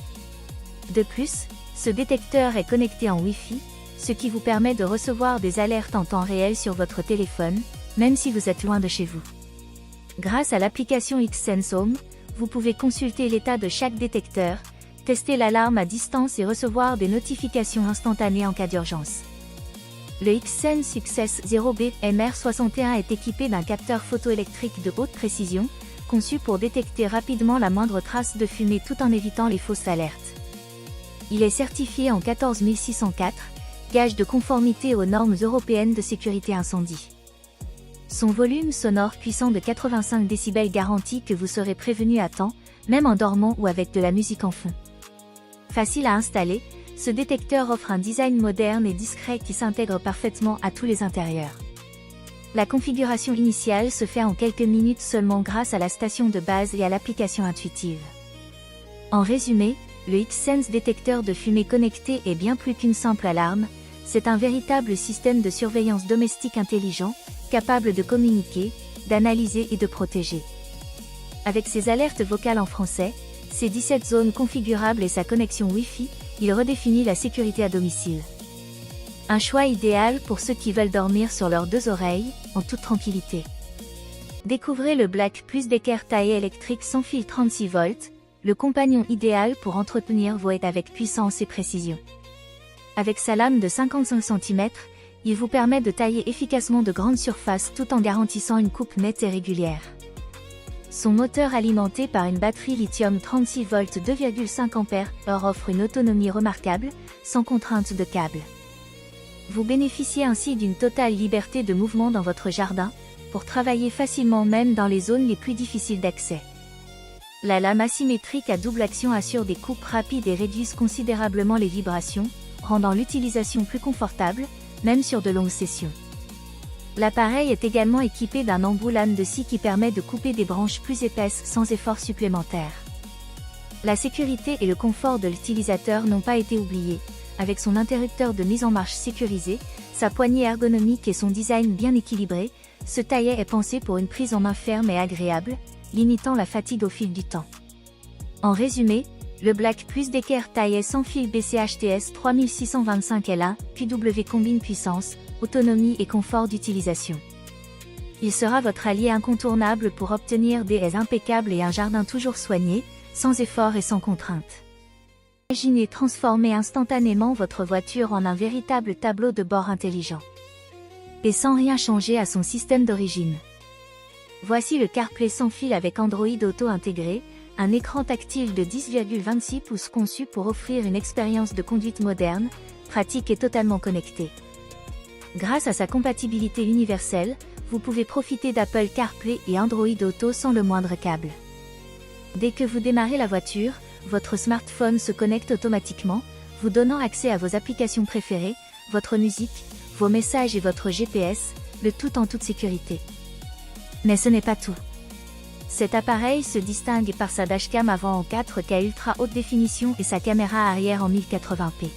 De plus, ce détecteur est connecté en Wi-Fi, ce qui vous permet de recevoir des alertes en temps réel sur votre téléphone, même si vous êtes loin de chez vous. Grâce à l'application X-Sense Home, vous pouvez consulter l'état de chaque détecteur, tester l'alarme à distance et recevoir des notifications instantanées en cas d'urgence. Le X-Sense Success 0B MR61 est équipé d'un capteur photoélectrique de haute précision, conçu pour détecter rapidement la moindre trace de fumée tout en évitant les fausses alertes. Il est certifié en 14604, gage de conformité aux normes européennes de sécurité incendie. Son volume sonore puissant de 85 décibels garantit que vous serez prévenu à temps, même en dormant ou avec de la musique en fond. Facile à installer, ce détecteur offre un design moderne et discret qui s'intègre parfaitement à tous les intérieurs. La configuration initiale se fait en quelques minutes seulement grâce à la station de base et à l'application intuitive. En résumé, le X-Sense détecteur de fumée connecté est bien plus qu'une simple alarme, c'est un véritable système de surveillance domestique intelligent, capable de communiquer, d'analyser et de protéger. Avec ses alertes vocales en français, ses 17 zones configurables et sa connexion Wi-Fi, il redéfinit la sécurité à domicile. Un choix idéal pour ceux qui veulent dormir sur leurs deux oreilles, en toute tranquillité. Découvrez le Black Plus d'équerre taillé électrique sans fil 36 volts, le compagnon idéal pour entretenir vos haies avec puissance et précision. Avec sa lame de 55 cm, il vous permet de tailler efficacement de grandes surfaces tout en garantissant une coupe nette et régulière. Son moteur alimenté par une batterie lithium 36 volts 2,5 Ah offre une autonomie remarquable, sans contrainte de câble. Vous bénéficiez ainsi d'une totale liberté de mouvement dans votre jardin, pour travailler facilement même dans les zones les plus difficiles d'accès. La lame asymétrique à double action assure des coupes rapides et réduisent considérablement les vibrations, rendant l'utilisation plus confortable, même sur de longues sessions. L'appareil est également équipé d'un embout lame de scie qui permet de couper des branches plus épaisses sans effort supplémentaire. La sécurité et le confort de l'utilisateur n'ont pas été oubliés, avec son interrupteur de mise en marche sécurisé, sa poignée ergonomique et son design bien équilibré, ce taillet est pensé pour une prise en main ferme et agréable, limitant la fatigue au fil du temps. En résumé, Le Black Plus d'équerre taillé sans fil BCHTS 3625 L1, QW combine puissance, autonomie et confort d'utilisation. Il sera votre allié incontournable pour obtenir des haies impeccables et un jardin toujours soigné, sans effort et sans contrainte. Imaginez transformer instantanément votre voiture en un véritable tableau de bord intelligent. Et sans rien changer à son système d'origine. Voici le CarPlay sans fil avec Android Auto intégré, un écran tactile de 10,26 pouces conçu pour offrir une expérience de conduite moderne, pratique et totalement connectée. Grâce à sa compatibilité universelle, vous pouvez profiter d'Apple CarPlay et Android Auto sans le moindre câble. Dès que vous démarrez la voiture, votre smartphone se connecte automatiquement, vous donnant accès à vos applications préférées, votre musique, vos messages et votre GPS, le tout en toute sécurité. Mais ce n'est pas tout. Cet appareil se distingue par sa dashcam avant en 4K ultra haute définition et sa caméra arrière en 1080p.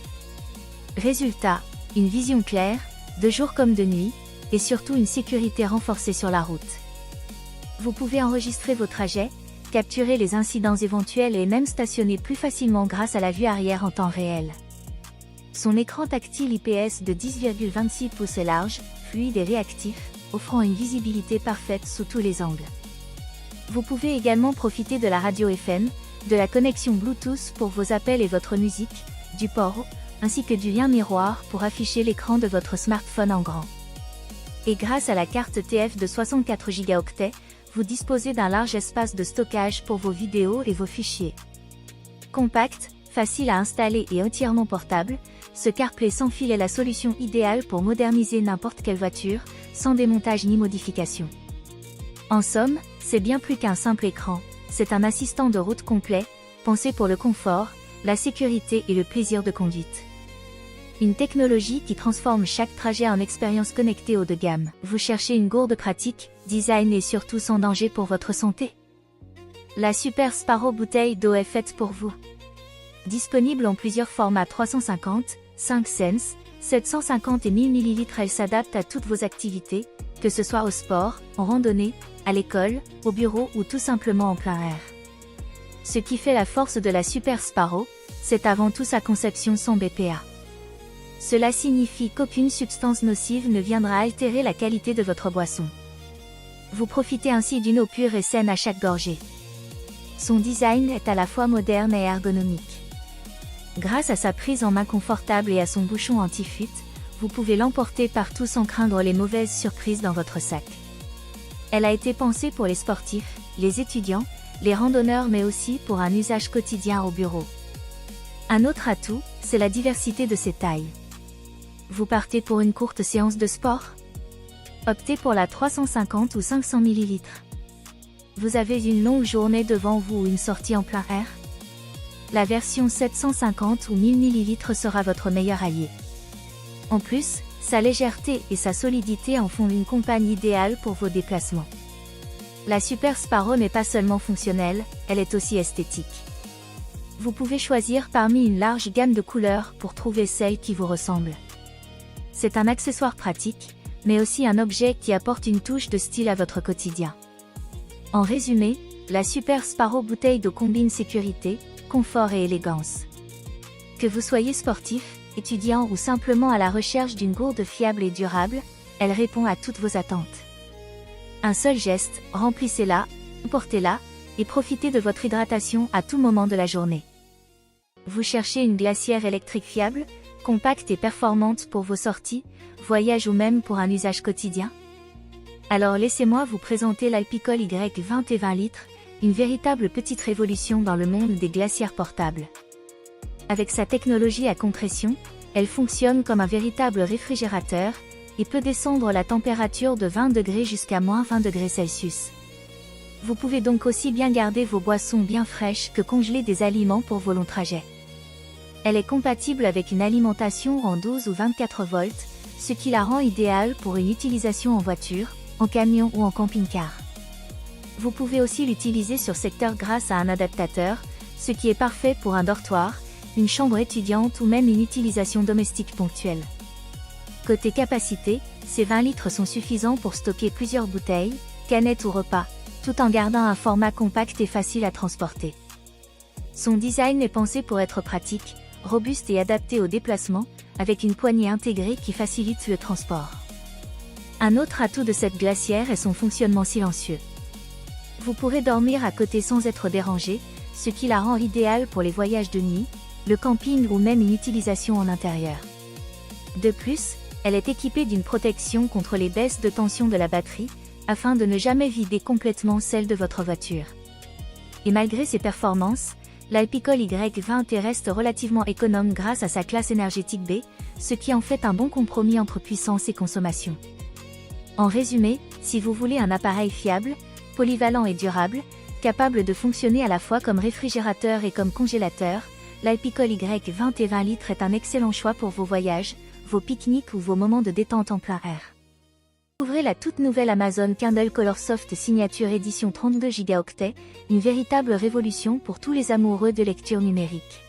Résultat, une vision claire, de jour comme de nuit, et surtout une sécurité renforcée sur la route. Vous pouvez enregistrer vos trajets, capturer les incidents éventuels et même stationner plus facilement grâce à la vue arrière en temps réel. Son écran tactile IPS de 10,26 pouces est large, fluide et réactif, offrant une visibilité parfaite sous tous les angles. Vous pouvez également profiter de la radio FM, de la connexion Bluetooth pour vos appels et votre musique, du port, ainsi que du lien miroir pour afficher l'écran de votre smartphone en grand. Et grâce à la carte TF de 64 Go, vous disposez d'un large espace de stockage pour vos vidéos et vos fichiers. Compact, facile à installer et entièrement portable, ce CarPlay sans fil est la solution idéale pour moderniser n'importe quelle voiture, sans démontage ni modification. En somme, c'est bien plus qu'un simple écran, c'est un assistant de route complet, pensé pour le confort, la sécurité et le plaisir de conduite. Une technologie qui transforme chaque trajet en expérience connectée haut de gamme. Vous cherchez une gourde pratique, design et surtout sans danger pour votre santé? La Super Sparrow bouteille d'eau est faite pour vous. Disponible en plusieurs formats 350, 5 cents, 750 et 1000 ml, elle s'adapte à toutes vos activités, que ce soit au sport, en randonnée, à l'école, au bureau ou tout simplement en plein air. Ce qui fait la force de la Super Sparrow, c'est avant tout sa conception sans BPA. Cela signifie qu'aucune substance nocive ne viendra altérer la qualité de votre boisson. Vous profitez ainsi d'une eau pure et saine à chaque gorgée. Son design est à la fois moderne et ergonomique. Grâce à sa prise en main confortable et à son bouchon anti-fuite, vous pouvez l'emporter partout sans craindre les mauvaises surprises dans votre sac. Elle a été pensée pour les sportifs, les étudiants, les randonneurs mais aussi pour un usage quotidien au bureau. Un autre atout, c'est la diversité de ses tailles. Vous partez pour une courte séance de sport? Optez pour la 350 ou 500 ml. Vous avez une longue journée devant vous ou une sortie en plein air? La version 750 ou 1000 ml sera votre meilleur allié. En plus, sa légèreté et sa solidité en font une compagne idéale pour vos déplacements. La Super Sparrow n'est pas seulement fonctionnelle, elle est aussi esthétique. Vous pouvez choisir parmi une large gamme de couleurs pour trouver celle qui vous ressemble. C'est un accessoire pratique, mais aussi un objet qui apporte une touche de style à votre quotidien. En résumé, la Super Sparrow bouteille d'eau combine sécurité, confort et élégance. Que vous soyez sportif, étudiant ou simplement à la recherche d'une gourde fiable et durable, elle répond à toutes vos attentes. Un seul geste, remplissez-la, portez-la, et profitez de votre hydratation à tout moment de la journée. Vous cherchez une glacière électrique fiable, compacte et performante pour vos sorties, voyages ou même pour un usage quotidien? Alors laissez-moi vous présenter l'Alpicol Y20 et 20 litres, une véritable petite révolution dans le monde des glacières portables. Avec sa technologie à compression, elle fonctionne comme un véritable réfrigérateur, et peut descendre la température de 20 degrés jusqu'à moins 20 degrés Celsius. Vous pouvez donc aussi bien garder vos boissons bien fraîches que congeler des aliments pour vos longs trajets. Elle est compatible avec une alimentation en 12 ou 24 volts, ce qui la rend idéale pour une utilisation en voiture, en camion ou en camping-car. Vous pouvez aussi l'utiliser sur secteur grâce à un adaptateur, ce qui est parfait pour un dortoir, une chambre étudiante ou même une utilisation domestique ponctuelle. Côté capacité, ces 20 litres sont suffisants pour stocker plusieurs bouteilles, canettes ou repas, tout en gardant un format compact et facile à transporter. Son design est pensé pour être pratique, robuste et adapté aux déplacements, avec une poignée intégrée qui facilite le transport. Un autre atout de cette glacière est son fonctionnement silencieux. Vous pourrez dormir à côté sans être dérangé, ce qui la rend idéale pour les voyages de nuit, le camping ou même une utilisation en intérieur. De plus, elle est équipée d'une protection contre les baisses de tension de la batterie, afin de ne jamais vider complètement celle de votre voiture. Et malgré ses performances, l'Alpicol Y20T reste relativement économe grâce à sa classe énergétique B, ce qui en fait un bon compromis entre puissance et consommation. En résumé, si vous voulez un appareil fiable, polyvalent et durable, capable de fonctionner à la fois comme réfrigérateur et comme congélateur, l'Alpicol Y20T 20 litres est un excellent choix pour vos voyages, vos pique-niques ou vos moments de détente en plein air. Ouvrez la toute nouvelle Amazon Kindle Colorsoft Signature Édition 32 Go, une véritable révolution pour tous les amoureux de lecture numérique.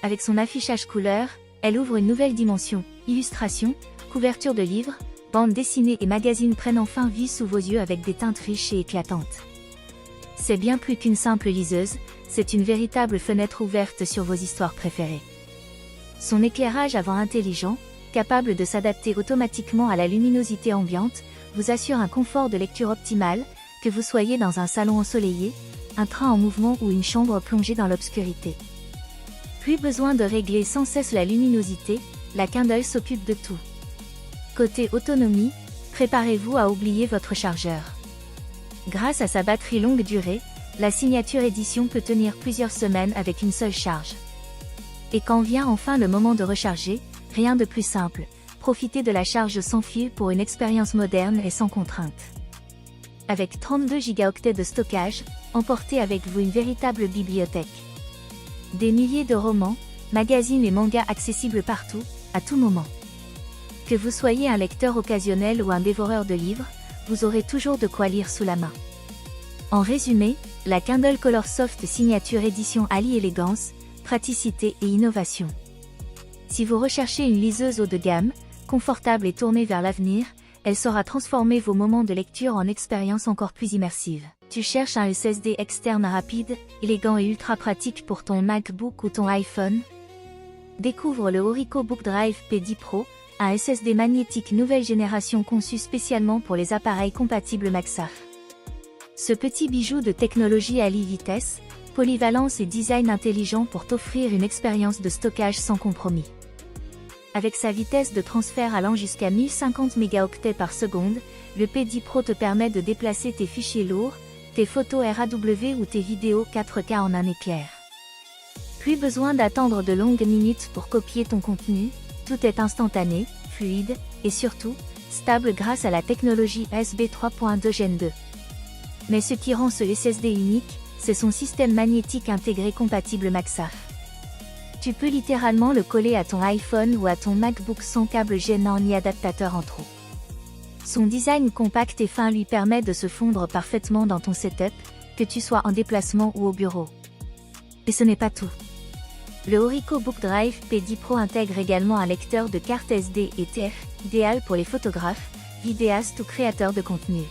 Avec son affichage couleur, elle ouvre une nouvelle dimension, illustrations, couverture de livres, bandes dessinées et magazines prennent enfin vie sous vos yeux avec des teintes riches et éclatantes. C'est bien plus qu'une simple liseuse, c'est une véritable fenêtre ouverte sur vos histoires préférées. Son éclairage avant intelligent, capable de s'adapter automatiquement à la luminosité ambiante, vous assure un confort de lecture optimal, que vous soyez dans un salon ensoleillé, un train en mouvement ou une chambre plongée dans l'obscurité. Plus besoin de régler sans cesse la luminosité, la Kindle s'occupe de tout. Côté autonomie, préparez-vous à oublier votre chargeur. Grâce à sa batterie longue durée, la signature édition peut tenir plusieurs semaines avec une seule charge. Et quand vient enfin le moment de recharger, rien de plus simple, profitez de la charge sans fil pour une expérience moderne et sans contrainte. Avec 32 Go de stockage, emportez avec vous une véritable bibliothèque. Des milliers de romans, magazines et mangas accessibles partout, à tout moment. Que vous soyez un lecteur occasionnel ou un dévoreur de livres, vous aurez toujours de quoi lire sous la main. En résumé, la Kindle Colorsoft Signature Édition allie élégance, praticité et innovation. Si vous recherchez une liseuse haut de gamme, confortable et tournée vers l'avenir, elle saura transformer vos moments de lecture en expériences encore plus immersives. Tu cherches un SSD externe rapide, élégant et ultra pratique pour ton MacBook ou ton iPhone? Découvre le Orico BookDrive P10 Pro, un SSD magnétique nouvelle génération conçu spécialement pour les appareils compatibles MagSafe. Ce petit bijou de technologie allie vitesse, polyvalence et design intelligent pour t'offrir une expérience de stockage sans compromis. Avec sa vitesse de transfert allant jusqu'à 1050 mégaoctets par seconde, le P10 Pro te permet de déplacer tes fichiers lourds, tes photos RAW ou tes vidéos 4K en un éclair. Plus besoin d'attendre de longues minutes pour copier ton contenu, tout est instantané, fluide, et surtout, stable grâce à la technologie USB 3.2 Gen 2. Mais ce qui rend ce SSD unique, c'est son système magnétique intégré compatible MagSafe. Tu peux littéralement le coller à ton iPhone ou à ton MacBook sans câble gênant ni adaptateur en trop. Son design compact et fin lui permet de se fondre parfaitement dans ton setup, que tu sois en déplacement ou au bureau. Et ce n'est pas tout. Le Orico BookDrive P10 Pro intègre également un lecteur de carte SD et TF, idéal pour les photographes, vidéastes ou créateurs de contenu.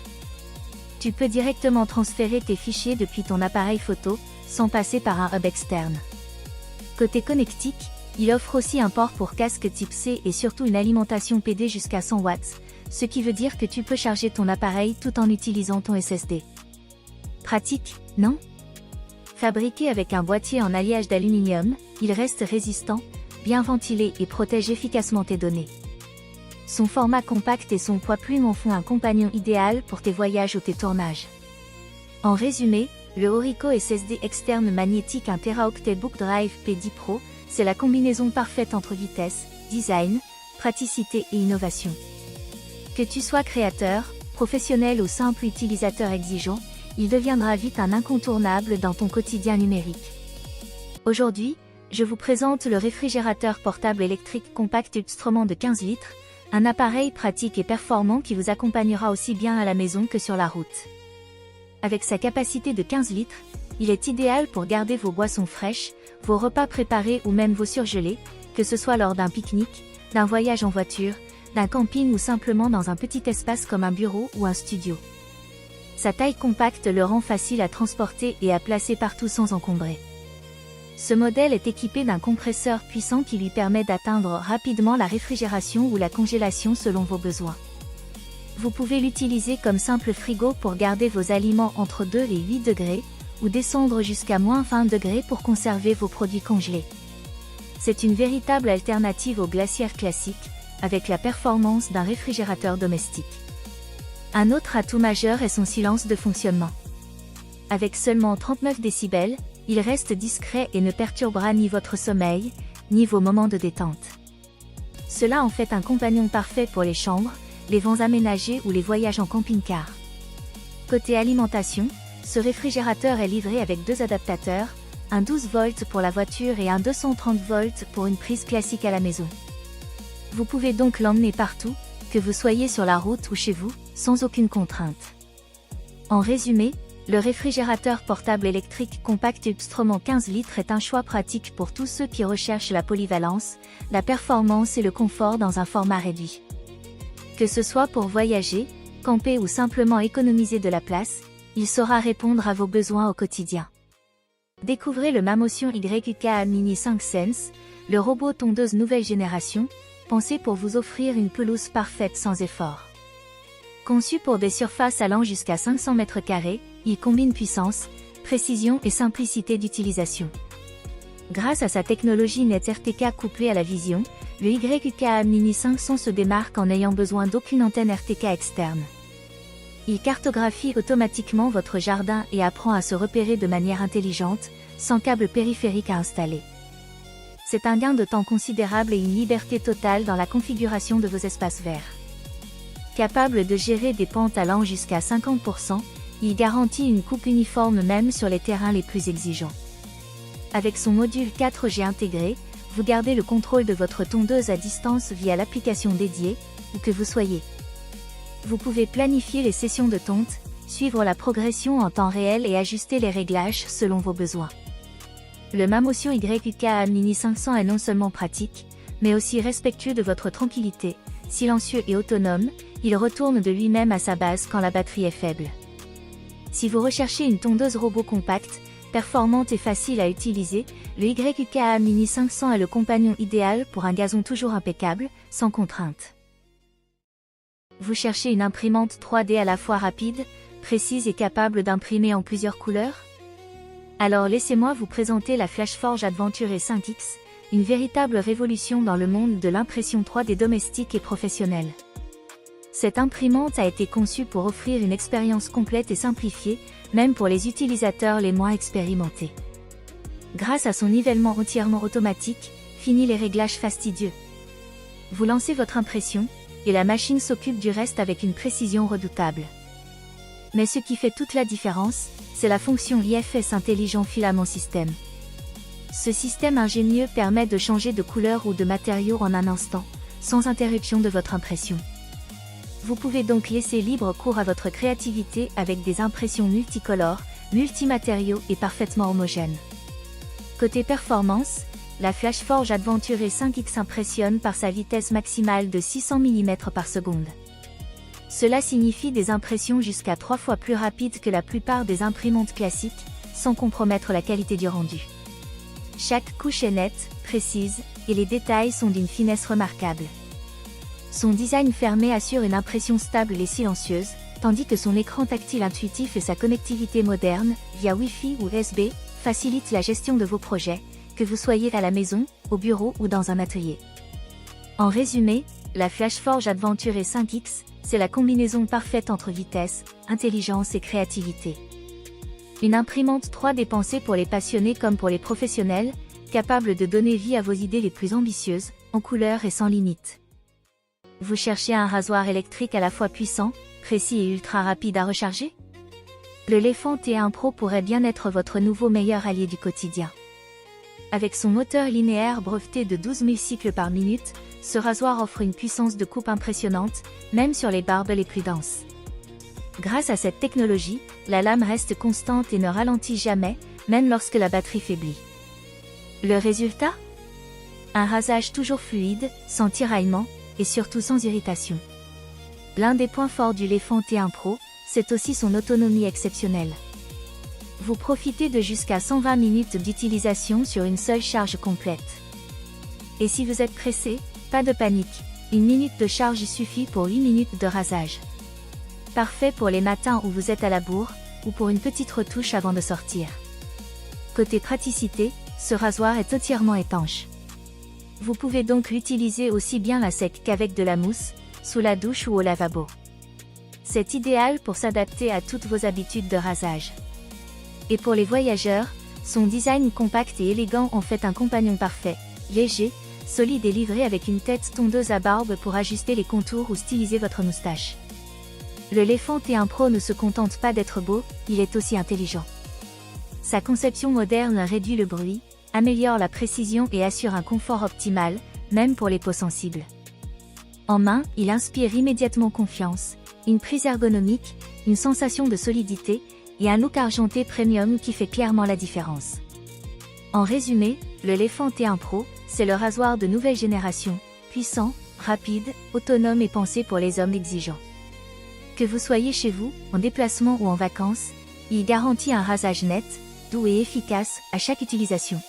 Tu peux directement transférer tes fichiers depuis ton appareil photo, sans passer par un hub externe. Côté connectique, il offre aussi un port pour casque type C et surtout une alimentation PD jusqu'à 100 watts, ce qui veut dire que tu peux charger ton appareil tout en utilisant ton SSD. Pratique, non ? Fabriqué avec un boîtier en alliage d'aluminium, il reste résistant, bien ventilé et protège efficacement tes données. Son format compact et son poids plume en font un compagnon idéal pour tes voyages ou tes tournages. En résumé, le Orico SSD externe magnétique 1 Teraoctet BookDrive P10 Pro, c'est la combinaison parfaite entre vitesse, design, praticité et innovation. Que tu sois créateur, professionnel ou simple utilisateur exigeant, il deviendra vite un incontournable dans ton quotidien numérique. Aujourd'hui, je vous présente le réfrigérateur portable électrique compact Ulstromand de 15 litres, un appareil pratique et performant qui vous accompagnera aussi bien à la maison que sur la route. Avec sa capacité de 15 litres, il est idéal pour garder vos boissons fraîches, vos repas préparés ou même vos surgelés, que ce soit lors d'un pique-nique, d'un voyage en voiture, d'un camping ou simplement dans un petit espace comme un bureau ou un studio. Sa taille compacte le rend facile à transporter et à placer partout sans encombrer. Ce modèle est équipé d'un compresseur puissant qui lui permet d'atteindre rapidement la réfrigération ou la congélation selon vos besoins. Vous pouvez l'utiliser comme simple frigo pour garder vos aliments entre 2 et 8 degrés, ou descendre jusqu'à -20 degrés pour conserver vos produits congelés. C'est une véritable alternative au glaciaire classique, avec la performance d'un réfrigérateur domestique. Un autre atout majeur est son silence de fonctionnement. Avec seulement 39 décibels, il reste discret et ne perturbera ni votre sommeil, ni vos moments de détente. Cela en fait un compagnon parfait pour les chambres, les vents aménagés ou les voyages en camping-car. Côté alimentation, ce réfrigérateur est livré avec 2 adaptateurs, un 12 volts pour la voiture et un 230 volts pour une prise classique à la maison. Vous pouvez donc l'emmener partout, que vous soyez sur la route ou chez vous, sans aucune contrainte. En résumé, le réfrigérateur portable électrique compact Upström en 15 litres est un choix pratique pour tous ceux qui recherchent la polyvalence, la performance et le confort dans un format réduit. Que ce soit pour voyager, camper ou simplement économiser de la place, il saura répondre à vos besoins au quotidien. Découvrez le Mamotion YUKA Mini 5 Sense, le robot tondeuse nouvelle génération, pensé pour vous offrir une pelouse parfaite sans effort. Conçu pour des surfaces allant jusqu'à 500 m², il combine puissance, précision et simplicité d'utilisation. Grâce à sa technologie NetRTK couplée à la vision, le YUKA Mini 500 se démarque en n'ayant besoin d'aucune antenne RTK externe. Il cartographie automatiquement votre jardin et apprend à se repérer de manière intelligente, sans câble périphérique à installer. C'est un gain de temps considérable et une liberté totale dans la configuration de vos espaces verts. Capable de gérer des pentes allant jusqu'à 50%, il garantit une coupe uniforme même sur les terrains les plus exigeants. Avec son module 4G intégré, vous gardez le contrôle de votre tondeuse à distance via l'application dédiée, où que vous soyez. Vous pouvez planifier les sessions de tonte, suivre la progression en temps réel et ajuster les réglages selon vos besoins. Le Mamotion YUKA Mini 500 est non seulement pratique, mais aussi respectueux de votre tranquillité, silencieux et autonome, il retourne de lui-même à sa base quand la batterie est faible. Si vous recherchez une tondeuse robot compacte, performante et facile à utiliser, le YUKA Mini 500 est le compagnon idéal pour un gazon toujours impeccable, sans contrainte. Vous cherchez une imprimante 3D à la fois rapide, précise et capable d'imprimer en plusieurs couleurs? Alors laissez-moi vous présenter la FlashForge Adventure 5X, une véritable révolution dans le monde de l'impression 3D domestique et professionnelle. Cette imprimante a été conçue pour offrir une expérience complète et simplifiée, même pour les utilisateurs les moins expérimentés. Grâce à son nivellement entièrement automatique, fini les réglages fastidieux. Vous lancez votre impression, et la machine s'occupe du reste avec une précision redoutable. Mais ce qui fait toute la différence, c'est la fonction IFS Intelligent Filament System. Ce système ingénieux permet de changer de couleur ou de matériau en un instant, sans interruption de votre impression. Vous pouvez donc laisser libre cours à votre créativité avec des impressions multicolores, multimatériaux et parfaitement homogènes. Côté performance, la FlashForge Adventure 5X impressionne par sa vitesse maximale de 600 mm par seconde. Cela signifie des impressions jusqu'à 3 fois plus rapides que la plupart des imprimantes classiques, sans compromettre la qualité du rendu. Chaque couche est nette, précise, et les détails sont d'une finesse remarquable. Son design fermé assure une impression stable et silencieuse, tandis que son écran tactile intuitif et sa connectivité moderne, via Wi-Fi ou USB, facilitent la gestion de vos projets, que vous soyez à la maison, au bureau ou dans un atelier. En résumé, la FlashForge Adventure 5X, c'est la combinaison parfaite entre vitesse, intelligence et créativité. Une imprimante 3D pensée pour les passionnés comme pour les professionnels, capable de donner vie à vos idées les plus ambitieuses, en couleur et sans limite. Vous cherchez un rasoir électrique à la fois puissant, précis et ultra rapide à recharger? Le Lefant T1 Pro pourrait bien être votre nouveau meilleur allié du quotidien. Avec son moteur linéaire breveté de 12 000 cycles par minute, ce rasoir offre une puissance de coupe impressionnante, même sur les barbes les plus denses. Grâce à cette technologie, la lame reste constante et ne ralentit jamais, même lorsque la batterie faiblit. Le résultat? Un rasage toujours fluide, sans tiraillement, et surtout sans irritation. L'un des points forts du Lefant T1 Pro, c'est aussi son autonomie exceptionnelle. Vous profitez de jusqu'à 120 minutes d'utilisation sur une seule charge complète. Et si vous êtes pressé, pas de panique, 1 minute de charge suffit pour 8 minutes de rasage. Parfait pour les matins où vous êtes à la bourre, ou pour une petite retouche avant de sortir. Côté praticité, ce rasoir est entièrement étanche. Vous pouvez donc l'utiliser aussi bien à sec qu'avec de la mousse, sous la douche ou au lavabo. C'est idéal pour s'adapter à toutes vos habitudes de rasage. Et pour les voyageurs, son design compact et élégant en fait un compagnon parfait, léger, solide et livré avec une tête tondeuse à barbe pour ajuster les contours ou styliser votre moustache. Le Lefant T1 Pro ne se contente pas d'être beau, il est aussi intelligent. Sa conception moderne réduit le bruit, améliore la précision et assure un confort optimal, même pour les peaux sensibles. En main, il inspire immédiatement confiance, une prise ergonomique, une sensation de solidité, et un look argenté premium qui fait clairement la différence. En résumé, le Lefant T1 Pro, c'est le rasoir de nouvelle génération, puissant, rapide, autonome et pensé pour les hommes exigeants. Que vous soyez chez vous, en déplacement ou en vacances, il garantit un rasage net, doux et efficace à chaque utilisation.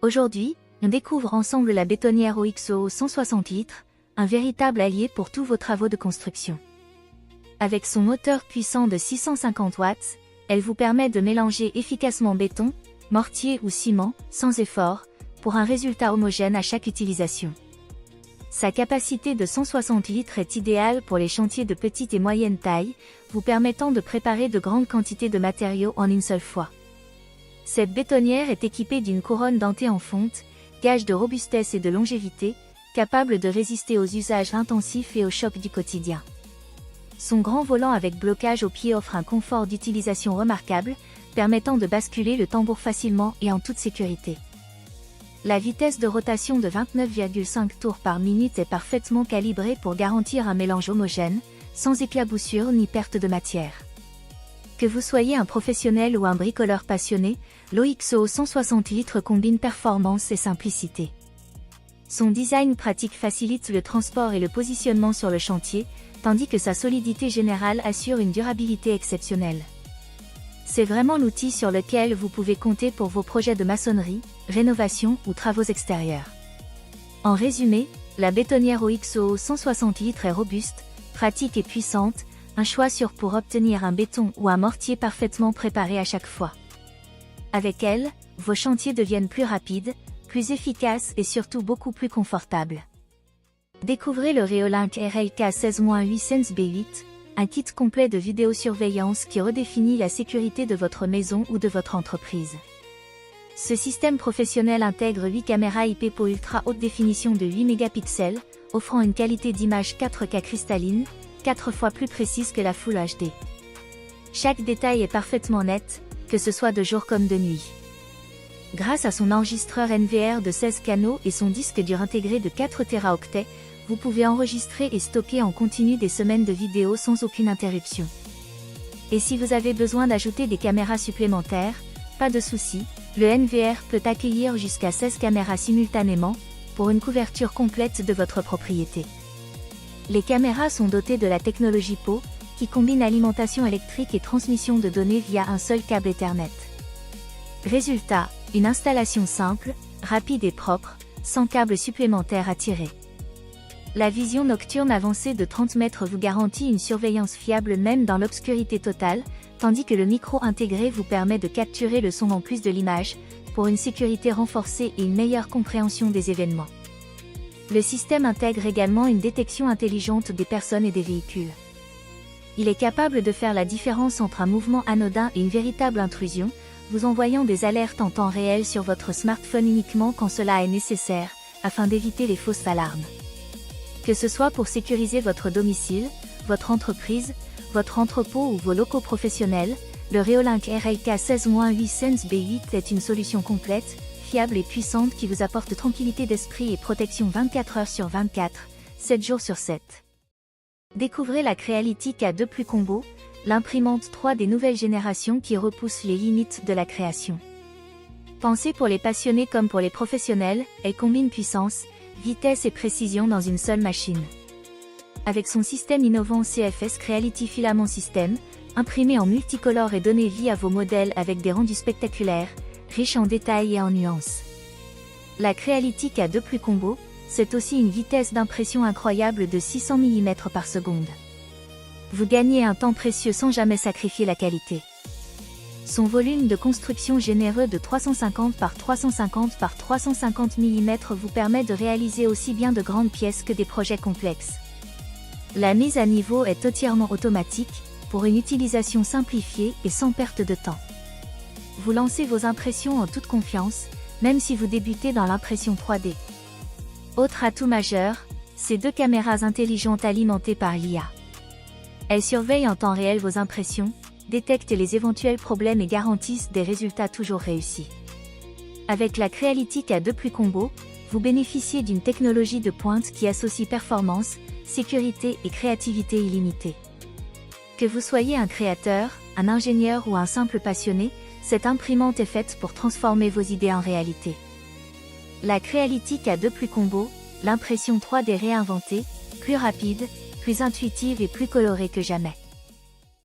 Aujourd'hui, on découvre ensemble la bétonnière OXO 160 litres, un véritable allié pour tous vos travaux de construction. Avec son moteur puissant de 650 watts, elle vous permet de mélanger efficacement béton, mortier ou ciment, sans effort, pour un résultat homogène à chaque utilisation. Sa capacité de 160 litres est idéale pour les chantiers de petite et moyenne taille, vous permettant de préparer de grandes quantités de matériaux en une seule fois. Cette bétonnière est équipée d'une couronne dentée en fonte, gage de robustesse et de longévité, capable de résister aux usages intensifs et aux chocs du quotidien. Son grand volant avec blocage au pied offre un confort d'utilisation remarquable, permettant de basculer le tambour facilement et en toute sécurité. La vitesse de rotation de 29,5 tours par minute est parfaitement calibrée pour garantir un mélange homogène, sans éclaboussure ni perte de matière. Que vous soyez un professionnel ou un bricoleur passionné, l'OXO 160 litres combine performance et simplicité. Son design pratique facilite le transport et le positionnement sur le chantier, tandis que sa solidité générale assure une durabilité exceptionnelle. C'est vraiment l'outil sur lequel vous pouvez compter pour vos projets de maçonnerie, rénovation ou travaux extérieurs. En résumé, la bétonnière OXO 160 litres est robuste, pratique et puissante, un choix sûr pour obtenir un béton ou un mortier parfaitement préparé à chaque fois. Avec elle, vos chantiers deviennent plus rapides, plus efficaces et surtout beaucoup plus confortables. Découvrez le Reolink RLK 16-8 Sense B8, un kit complet de vidéosurveillance qui redéfinit la sécurité de votre maison ou de votre entreprise. Ce système professionnel intègre 8 caméras IP PO ultra haute définition de 8 mégapixels, offrant une qualité d'image 4K cristalline, 4 fois plus précise que la Full HD. Chaque détail est parfaitement net, que ce soit de jour comme de nuit. Grâce à son enregistreur NVR de 16 canaux et son disque dur intégré de 4 Teraoctets, vous pouvez enregistrer et stocker en continu des semaines de vidéos sans aucune interruption. Et si vous avez besoin d'ajouter des caméras supplémentaires, pas de souci, le NVR peut accueillir jusqu'à 16 caméras simultanément, pour une couverture complète de votre propriété. Les caméras sont dotées de la technologie PO, qui combine alimentation électrique et transmission de données via un seul câble Ethernet. Résultat, une installation simple, rapide et propre, sans câble supplémentaire à tirer. La vision nocturne avancée de 30 mètres vous garantit une surveillance fiable même dans l'obscurité totale, tandis que le micro intégré vous permet de capturer le son en plus de l'image, pour une sécurité renforcée et une meilleure compréhension des événements. Le système intègre également une détection intelligente des personnes et des véhicules. Il est capable de faire la différence entre un mouvement anodin et une véritable intrusion, vous envoyant des alertes en temps réel sur votre smartphone uniquement quand cela est nécessaire, afin d'éviter les fausses alarmes. Que ce soit pour sécuriser votre domicile, votre entreprise, votre entrepôt ou vos locaux professionnels, le Reolink RLK 16-8 Sense B8 est une solution complète, fiable et puissante qui vous apporte tranquillité d'esprit et protection 24 heures sur 24, 7 jours sur 7. Découvrez la Creality K2 Combo, l'imprimante 3 des nouvelles générations qui repousse les limites de la création. Pensée pour les passionnés comme pour les professionnels, elle combine puissance, vitesse et précision dans une seule machine. Avec son système innovant CFS Creality Filament System, imprimez en multicolore et donnez vie à vos modèles avec des rendus spectaculaires, riches en détails et en nuances. La Creality K2 Combo, c'est aussi une vitesse d'impression incroyable de 600 mm par seconde. Vous gagnez un temps précieux sans jamais sacrifier la qualité. Son volume de construction généreux de 350 par 350 par 350 mm vous permet de réaliser aussi bien de grandes pièces que des projets complexes. La mise à niveau est entièrement automatique, pour une utilisation simplifiée et sans perte de temps. Vous lancez vos impressions en toute confiance, même si vous débutez dans l'impression 3D. Autre atout majeur, ces 2 caméras intelligentes alimentées par l'IA. Elles surveillent en temps réel vos impressions, détectent les éventuels problèmes et garantissent des résultats toujours réussis. Avec la Creality K2 Combo, vous bénéficiez d'une technologie de pointe qui associe performance, sécurité et créativité illimitée. Que vous soyez un créateur, un ingénieur ou un simple passionné, cette imprimante est faite pour transformer vos idées en réalité. La Creality K2 Combo, l'impression 3D réinventée, plus rapide, plus intuitive et plus colorée que jamais.